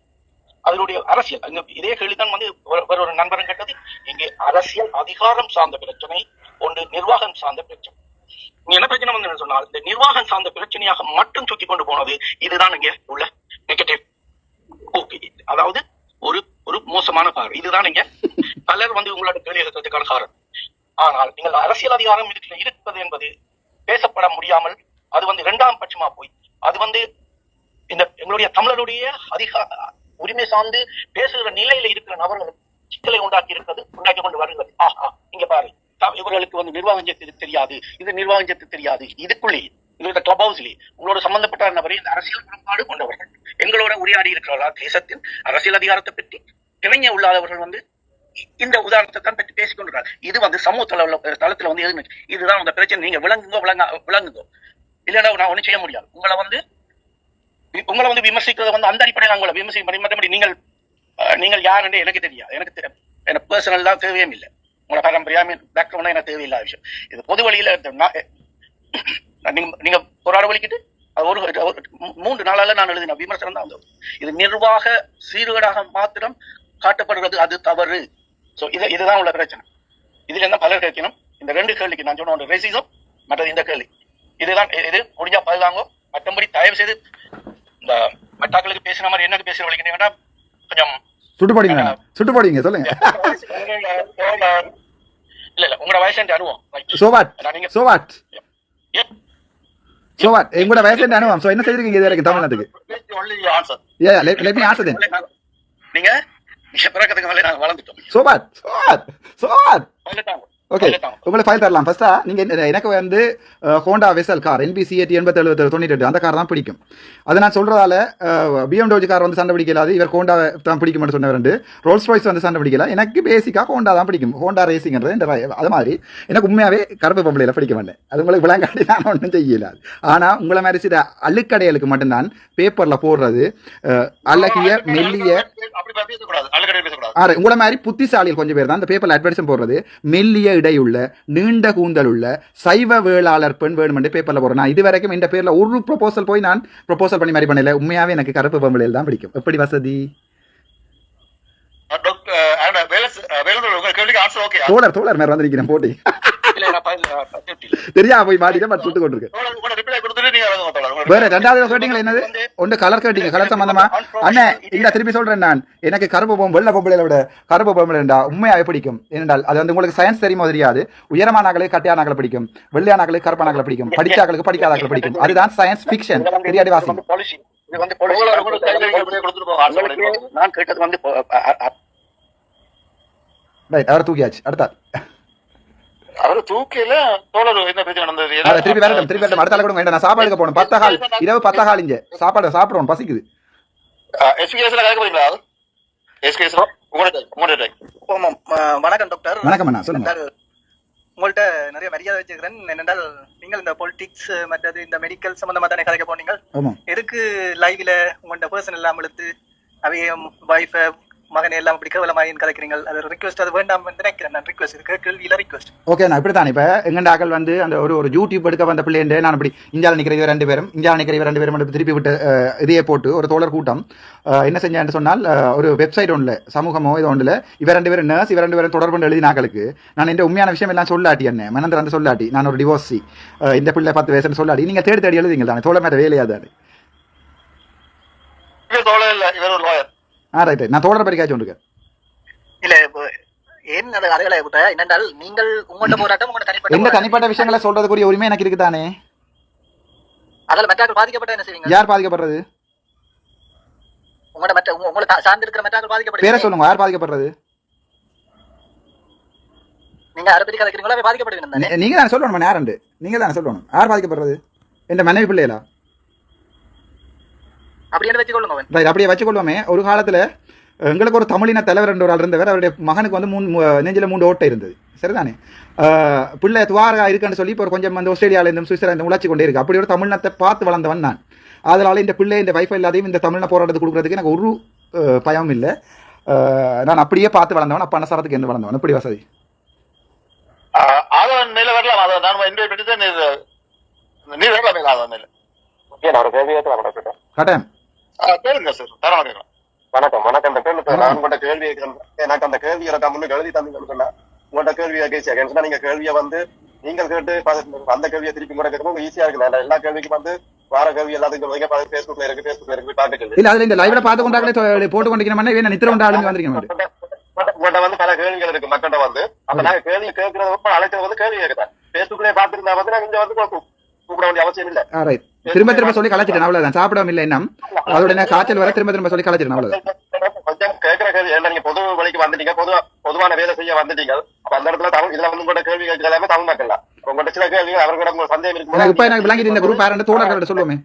அதனுடைய அரசியல் இதே கேள்விதான் வந்து ஒரு நண்பரும் கேட்டது. இங்கே அரசியல் அதிகாரம் சார்ந்த பிரச்சனை ஒன்று, நிர்வாகம் சார்ந்த பிரச்சனை. நீங்க என்ன பிரச்சனை வந்து சொன்னால் இந்த நிர்வாகம் சார்ந்த பிரச்சனையாக மட்டும் தூக்கி கொண்டு போனது இதுதான் இங்க உள்ள நெகட்டிவ். அதாவது ஒரு ஒரு மோசமான பார்வை. இதுதான் இங்க பலர் வந்து உங்களோட கேள்வி கேட்கறதுக்கான காரணம். ஆனால் நீங்கள் அரசியல் அதிகாரம் இருப்பது என்பது பேசப்பட முடியாமல் அது வந்து 2ஆம் பட்சமா போய் அது வந்து இந்த எங்களுடைய தமிழருடைய உரிமை சார்ந்து பேசுகிற நிலையில இருக்கிற நபர்களுக்கு சிக்கலை உண்டாக்கி கொண்டு வருகிறது. இங்க பாரு, இவர்களுக்கு வந்து நிர்வாகம் தெரியாது, இது நிர்வாகம் தெரியாது. இதுக்குள்ளே இந்த கிளப் ஹவுஸ்லேயே உங்களோட சம்பந்தப்பட்ட நபரை இந்த அரசியல் குறைபாடு கொண்டவர்கள் எங்களோட உரையாடி இருக்கிறார்கள். தேசத்தின் அரசியல் அதிகாரத்தை பற்றி இளைஞ உள்ளாதவர்கள் வந்து இந்த உதாரணத்தை தான் பற்றி பேசிக் கொண்டிருக்கிறார். இது வந்து சமூக தளத்துல வந்து எதுவுமே இதுதான் அந்த பிரச்சனை. நீங்க விளங்குங்கோ இல்லைன்னா நான் ஒண்ணும் செய்ய முடியாது. உங்களை வந்து விமர்சிக்கிறத வந்து அந்த அடிப்படையில் உங்களை விமர்சிக்க முடியும். மற்றபடி நீங்கள் யாருன்னு எனக்கு தெரியாது. எனக்கு பர்சனல் தான் தேவையும் இல்லை. உங்களோட பாரம்பரியா பேக்ரவுண்டா எனக்கு தேவையில்லாத விஷயம். இது பொது வழியில நீங்க போராட வலிக்கிட்டு அது ஒரு 3 நாளால நான் எழுதின விமர்சனம் தான் வந்தது. இது நிர்வாக சீர்கேடாக மாத்திரம் காட்டப்படுகிறது, அது தவறு. சோ இதுதான் உள்ள பிரச்சனை. இதுல என்ன பலர் கேட்கணும். இந்த 2 கேள்விக்கு நான் சொன்ன ரெசிசம் மற்றது இந்த கேள்வி இதுதான். இது முடிஞ்சா பாதுகாங்க. மற்றபடி தயவு செய்து இந்த மட்டாக்களுக்கு பேசுற மாதிரி எனக்கு பேசுற வலிக்கிட்டீங்கன்னா கொஞ்சம் சுட்டுப்பாடிங்க சொல்லுங்க. இல்ல உங்களோட வயசு அனுபவம் எங்களோட வயசு அனுபவம். சோ என்ன செய்திருக்கீங்க இது வரைக்கும் தமிழ்நாட்டுக்கு? நீங்க பிறக்கிறதுக்கு மேலே நாங்கள் வளர்ந்துட்டோம். சோபாத் சோபாத் சோபாத் வளர்ந்துட்டாங்க. ஓகே, உங்களுக்கு ஃபைல் தரலாம். ஃபர்ஸ்டா நீங்க எனக்கு வந்து ஹோண்டா வெசல் கார் NBC 8798 அந்த கார் தான் பிடிக்கும். அது நான் சொல்றதால BMW கார் வந்து சண்டை பிடிக்கலாது, இவர் ஹோண்டா தான் பிடிக்கும்னு சொன்னவர். ரோல்ஸ் ராய்ஸ் வந்து சண்டை பிடிக்கல. எனக்கு பேசிக்காக ஹோண்டா தான் பிடிக்கும். ஹோண்டா ரேசிங்ன்றது அது மாதிரி எனக்கு உண்மையாவே கருப்பு பொம்பளையில பிடிக்க மாட்டேன். அது உங்களுக்கு விளங்காட்டி நான் ஒன்றும் செய்யலாது. ஆனால் உங்களை மாதிரி சில அழுக்கடைகளுக்கு மட்டும்தான் பேப்பர்ல போடுறது அழகிய மெல்லிய உங்களை மாதிரி புத்திசாலிகள் கொஞ்சம் பேர் தான் அந்த பேப்பர்ல அட்வர்டைஸ் போடுறது மெல்லிய இடையுள்ள நீண்ட கூந்தல் உள்ள சைவ வேளாளர் பெண் வேணுமென்று பேப்பர்ல போடுறேன். நான் இது வரைக்கும் இந்த பேர்ல ஒரு ப்ரொபோசல் போய் நான் ப்ரொபோசல் பண்ணி மாதிரி பண்ணல. உண்மையாவே எனக்கு கருப்பு பொம்பளையில் தான் பிடிக்கும். எப்படி வசதி தோழர் தோழர் மேல வந்திருக்கிறேன் போட்டி தெரியா போய் மாட்டிட்டு சுட்டு கொண்டிருக்கேன். வேற ரெண்டாவது கேட்டீங்களா என்னது ஒன்று கலர் கேட்டீங்க, கலர் சம்பந்தமா அண்ணன் இல்ல திருப்பி சொல்றேன். நான் எனக்கு கருப்பு பொம்பளை வெள்ளை பொம்பளையில விட கருப்பு பொம்பளைண்டா உண்மையாவே பிடிக்கும். ஏனென்றால் அது வந்து உங்களுக்கு சயின்ஸ் தெரியுமோ தெரியாது. உயரமானாக்களுக்கு கட்டியானாக்களை பிடிக்கும், வெள்ளையானாக்களுக்கு கருப்பானாக்களை பிடிக்கும், படிச்சாக்களுக்கு படிக்காதாக்களை பிடிக்கும். அதுதான் சயின்ஸ் ஃபிக்ஷன். தெரியாடி வாசி நான் கேட்டது வந்து அவர் தூக்கியாச்சு. அடுத்த அவரு தூக்கில தோழர் என்ன பிரச்சனை நடந்தது? திருப்பி வரட்டும் திருப்பி வரட்டும். அடுத்த கூட வேண்டாம். நான் சாப்பாடுக்கு போகணும். 10 இரவு 10 இங்க சாப்பாடு சாப்பிடுவோம், பசிக்குது. வணக்கம் டாக்டர். வணக்கம் அண்ணா, சொல்லுங்க. உங்கள்கிட்ட நிறைய மரியாதை வச்சுக்கிறேன். என்னென்றால் நீங்கள் இந்த பொலிட்டிக்ஸ் மற்றது இந்த மெடிக்கல் சம்பந்தமா தானே கதைக்க போனீங்க. எதுக்கு லைவ்ல உங்கள்கிட்ட பர்சன் எல்லாம் எடுத்து அவைய வைஃப் மகனை எல்லாம் அப்படி கேவலமாயின் கதைக்கிறீங்க? அது ரிக்வெஸ்ட், அது வேண்டாம் நினைக்கிறேன். நான் ரிக்வெஸ்ட் இருக்கு, கேள்வியில ரிக்வெஸ்ட். ஓகே, நான் இப்படி தான் இப்போ எங்கண்ட ஆக்கள் வந்து அந்த ஒரு யூடியூப் எடுக்க வந்த பிள்ளைண்டு நான் இப்படி இந்தியாவில் நிற்கிற 2 பேரும் இந்தியாவில் நிற்கிற 2 பேரும் திருப்பி விட்டு இதையே போட்டு ஒரு தோழர் கூட்டம் என்ன செஞ்சான்னு சொன்னால் ஒரு வெப்சைட் ஒன்றில் சமூகமோ இது ஒன்றில் இவர் 2 பேரும் நர்ஸ், இவர் 2 பேரும் தொடர்பு எழுதினாக்களுக்கு நான் இந்த உண்மையான விஷயம் எல்லாம் சொல்லாட்டி என்ன மனந்திர அந்த சொல்லாட்டி நான் ஒரு டிவோர்ஸி இந்த பிள்ளை 10 வயசுன்னு சொல்லாட்டி நீங்கள் தேடி எழுதிங்க தானே. தோழர் மேலே வேலையாது. ரைட், நான் தோழர் பற்றி காய்ச்சி கொண்டிருக்கேன். இல்ல ஏன் அது அறைகளை விட்ட என்னென்றால் நீங்கள் உங்களோட போராட்டம் உங்களோட தனிப்பட்ட விஷயங்களை சொல்றதுக்குரிய உரிமை எனக்கு இருக்குதானே. அதில் மற்றாக்கள் பாதிக்கப்பட்ட என்ன செய்வீங்க? யார் பாதிக்கப்படுறது? உங்களை சார்ந்து இருக்கிற மற்றாக்கள் பாதிக்கப்பட்ட பேரை சொல்லுங்க. யார் பாதிக்கப்படுறது? நீங்க அதை பத்தி கதைக்கிறீங்களா? பாதிக்கப்படுவீங்க நீங்க தானே சொல்லணும். யாருண்டு நீங்க தானே சொல்லணும். யார் பாதிக்கப்படுறது? என் மனைவி பிள்ளைகளா? அப்படியே வச்சுக்கொள்ளுங்க. ரைட், அப்படியே வச்சுக்கொள்வோமே. ஒரு காலத்துல எங்களுக்கு ஒரு தமிழின தலைவர் என்ற ஒரு ஆள் இருந்தவர். அவருடைய மகனுக்கு வந்து நெஞ்சில் 3 ஓட்டை இருந்தது. சரிதானே? பிள்ளை துவாரகா இருக்குன்னு சொல்லி இப்போ கொஞ்சம் வந்து ஆஸ்திரேலியாவிலிருந்தும் சுவிட்சர்லாந்து உழைச்சி கொண்டே இருக்கு. அப்படி ஒரு தமிழினத்தை பார்த்து வளர்ந்தவன் நான். அதனால இந்த பிள்ளை இந்த வைஃபை இல்லாதையும் இந்த தமிழின போராட்டத்தை கொடுக்குறதுக்கு எனக்கு ஒரு பயமும் இல்லை. நான் அப்படியே பார்த்து வளர்ந்தவன். அப்பா சரத்துக்கு எந்த வளர்ந்தவன் எப்படி வசதி கட்டாயம். வணக்கம் வணக்கம் டாக்டர். நான் உங்களோட கேள்வி எனக்கு அந்த கேள்வி முன்னு எழுதி தந்தீங்கன்னு சொன்னா உங்களோட கேள்வியை கேட்க நீங்க கேள்வியை வந்து நீங்கள் கேட்டு அந்த கேள்வியை திருப்பி கூட கேட்கும் ஈஸியா இருக்கு. எல்லா கேள்விக்கும் வந்து வார கேள்வி எல்லாத்துக்கும் பேஸ்புக்ல இருக்கு பாத்துக்கள் இல்ல. அதுல இந்த லைவ்ல பார்த்து கொண்டாங்களே போட்டு கொண்டிருக்கேன். நித்திர கொண்டாடுங்க வந்திருக்கேன். உங்கள்கிட்ட வந்து பல கேள்விகள் இருக்கு மக்கள்கிட்ட வந்து. அப்ப நாங்க கேள்வி கேட்கறது அழைக்கிறது வந்து கேள்வி கேட்கறேன். பேஸ்புக்லயே பாத்துருந்தா வந்து நாங்க இங்க வந்து கூப்பிட வேண்டிய அவசியம் இல்ல. திரும்ப சொல்லி கலைச்சிட்டேன், அவ்வளவுதான். சாப்பிடாம இல்லை என்ன அதோட காய்ச்சல் வர திரும்ப சொல்லி கலைச்சிட்டேன், அவ்வளவுதான். கொஞ்சம் கேட்கிற கேள்வி நீங்க பொது வழிக்கு வந்துட்டீங்க, பொதுவான வேலை செய்ய வந்துட்டீங்க. அப்ப அந்த இடத்துல தமிழ் இதுல வந்து உங்களோட கேள்வி கேட்கிற எல்லாமே தமிழ் மக்கள் தான். உங்கள்கிட்ட சில கேள்விகள் அவர்களோட உங்களுக்கு சந்தேகம் இருக்கு. இப்ப எனக்கு விளங்கிட்டு இந்த குரூப் யாரும் தோழர்களோட சொல்லுவோமே.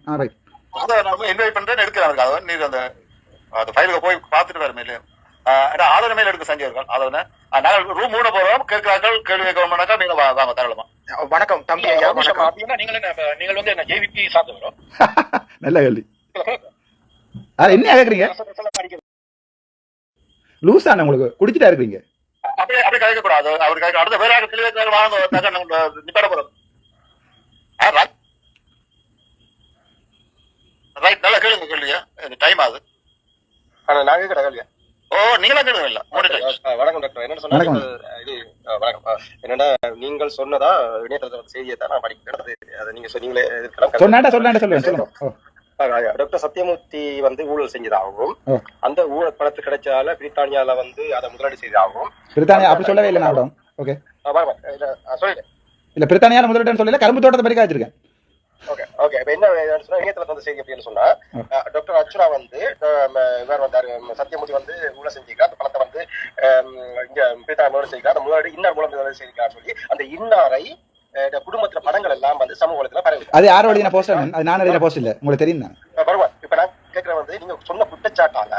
அதை நம்ம இன்வைட் பண்றேன்னு எடுக்கிறாங்க. அதை நீங்க அந்த ஃபைலுக்கு போய் பார்த்துட்டு வரும் இல்லையா? ஆதரவு மேல எடுக்க செஞ்சவர்கள் ஆதரவு நாங்கள் ரூம் மூட போறோம். கேட்கிறார்கள் கேள்வி கேட்கணும்னாக்கா நீங்க வாங்க தாராளமா. வணக்கம் தம்பி. நீங்கள் வந்து என்ன ஜேவிபி சார்ந்தவரோ? நல்ல கேள்வி. என்ன கேக்குறீங்க? லூசான உங்களுக்கு குடிச்சிட்டா இருக்கீங்க. அப்படியே கேட்க கூடாது. அவருக்கு அடுத்த வேற கேள்வி வாங்க நிப்பாட போறோம். ரைட், நல்லா கேளுங்க கேள்வியா. டைம் ஆகுது. நான் கேட்கிற கேள்வியா? ஓ, நீங்களா கேளுங்க. இல்ல வணக்கம் டாக்டர். என்ன சொன்னா இது வணக்கம். என்னன்னா நீங்கள் சொன்னதா இணையதள செய்தியை தான் நான் படிக்கிறேன். அதை நீங்க சொன்னீங்களே சொல்லுங்க. டாக்டர் சத்யமூர்த்தி வந்து ஊழல் செஞ்சதாகவும் அந்த ஊழல் பணத்து கிடைச்சால பிரித்தானியால வந்து அதை முதலீடு செய்ததாகவும். பிரித்தானியா அப்படி சொல்லவே இல்லை. நான் ஓகே சொல்லிட்டேன். இல்ல பிரித்தானியால முதலீடு சொல்லல, கரும்பு தோட்டத்தை பற்றி காய்ச்சிருக்கேன். Okay okay. இப்ப என்ன சொன்னா இணையத்துல வந்து செய்தி அப்படின்னு சொன்னா டாக்டர் அச்சுரா வந்து இவர் வந்தாரு, சத்யமூர்த்தி வந்து ஊழல் செஞ்சுக்க அந்த பணத்தை இங்க பிரித்தாளர் செய்கிறார், முன்னாடி இன்னார் மூலம் செய்கிறார் சொல்லி அந்த இன்னாரை குடும்பத்துல படங்கள் எல்லாம் வந்து சமூக வலைதளத்துல பரவி. அது யாரோட எழுதின போஸ்ட்? அது நான் எழுதின போஸ்ட் இல்ல, உங்களுக்கு தெரியும் தான். பரவாயில்ல. இப்ப நான் கேட்கிறேன் வந்து நீங்க சொன்ன குற்றச்சாட்டால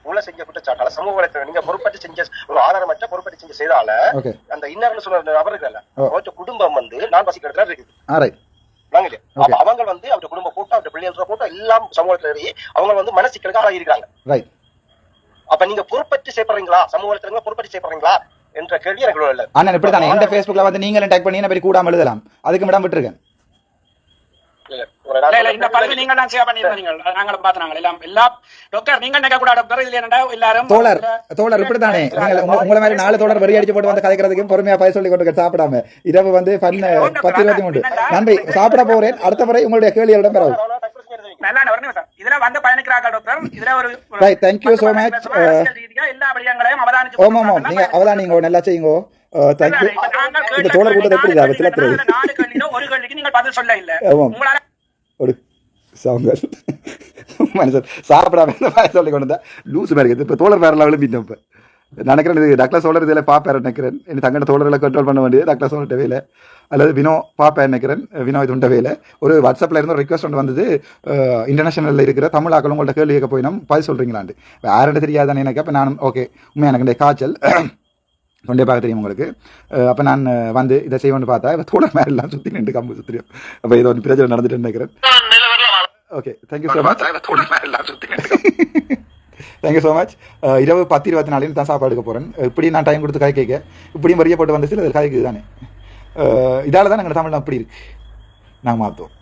உள்ள செஞ்ச குற்றச்சாட்டால சமூக வலைதளம் நீங்க பொறுப்பட்டு செஞ்ச ஒரு ஆதாரமற்ற பொறுப்பட்டு செஞ்ச செய்தால அந்த இன்னர்னு சொல்ற நபர்கள் அவற்ற குடும்பம் வந்து நான் வசிக்கிற இடத்துல இருக்குது. அவங்க வந்து அவருடைய குடும்ப போட்டோ அவருடைய பிள்ளைகள போட்டோ எல்லாம் சமூகத்துல ஏறி அவங்க வந்து மனசிக்கலுக்கு ஆளாகி இருக்காங்க. அப்ப நீங்க பொறுப்பட்டு செய்யப்படுறீங்களா, சமூக வலைதளங்களை பொறுப்பட்டு செய்யப்படுறீங்களா என்ற கேள்வி எனக்கு இல்ல. ஆனா இப்படித்தானே இந்த Facebookல வந்து நீங்களும் டைப் பண்ணி பேர் கூடாம எழுதலாம், அதுக்கு மேடம் விட்டுருக்கேன். இந்த பதிவு நீங்க தான் ஷேர் பண்ணிருக்கீங்க, நாங்களும் பாத்துறாங்க எல்லாம் எல்லா டாக்டர் நீங்க நினைக்க கூடாது டாக்டர். இதுல என்னடா எல்லாரும் தோழர் இப்படித்தானே உங்களை மாதிரி 4 தோழர் வெறி அடிச்சு போட்டு வந்து கதைக்கிறதுக்கு பொறுமையா பய சொல்லி கொண்டு சாப்பிடாம இரவு வந்து 10:23 நன்றி சாப்பிட போறேன். அடுத்த முறை உங்களுடைய கேள்விகளிடம் பெறவும். இதுல வந்து பயணிக்கிறாங்க டாக்டர். இதுல ஒரு right, thank you so much. எல்லா விடயங்களையும் அவதானிச்சு நீங்க அவதானிங்க நல்லா செய்யுங்க. thank you. இந்த தோழர் கூட்டத்தை எப்படி ஆபத்துல தெரியும். 4 கேள்வியில ஒரு கேள்விக்கு நீங்க பதில் சொல்ல இல்ல. உங்களால ஒரு சாங்கல் மனுஷன் சாப்பிடாம சொல்லி கொண்டு வந்தா லூசு மாதிரி இருக்குது. இப்போ தோழர் வேற விளம்பிட்டோம். இப்போ நினைக்கிறேன் இது டாக்டர் சோழர் இதில் பாப்பேர் நினைக்கிறேன். எனக்கு தங்கட தோழர்களை கண்ட்ரோல் பண்ண வேண்டியது டாக்டர் சோழர் வேலை அல்லது வினோ பாப்பேர் நினைக்கிறேன். வினோ இது உண்ட வேலை ஒரு வாட்ஸ்அப்பில் இருந்து ஒரு ரிக்வஸ்ட் ஒன்று வந்தது, இன்டர்நேஷனலில் இருக்கிற தமிழாக்கள் உங்கள்கிட்ட கேள்வி கேட்க போயினோம் பதில் சொல்கிறீங்களாண்டு. யார்கிட்ட தெரியாதானே எனக்கு. அப்போ நான் ஓகே உண்மையாக எனக்கு இந்த காய்ச்சல் தொண்டை பார்க்க தெரியும் உங்களுக்கு. அப்போ நான் வந்து இதை செய்வோன்னு பார்த்தா இப்போ தோழர் மேலே எல்லாம் சுற்றி நின்று கம்பு சுற்றியும். அப்போ இது ஒரு பிரச்சனை நடந்துட்டு நினைக்கிறேன். Okay, thank you so much. Thank you so much. இரவு 10:24 தான் சாப்பாடு எடுக்க போகிறேன். இப்படி நான் டைம் கொடுத்து காய் கேட்க இப்படியும் வரிய போட்டு வந்துச்சு, அது காய்க்கு தானே. இதால் தான் எங்கள் தமிழ் அப்படி இருக்கு, நாங்கள் மாற்றுவோம்.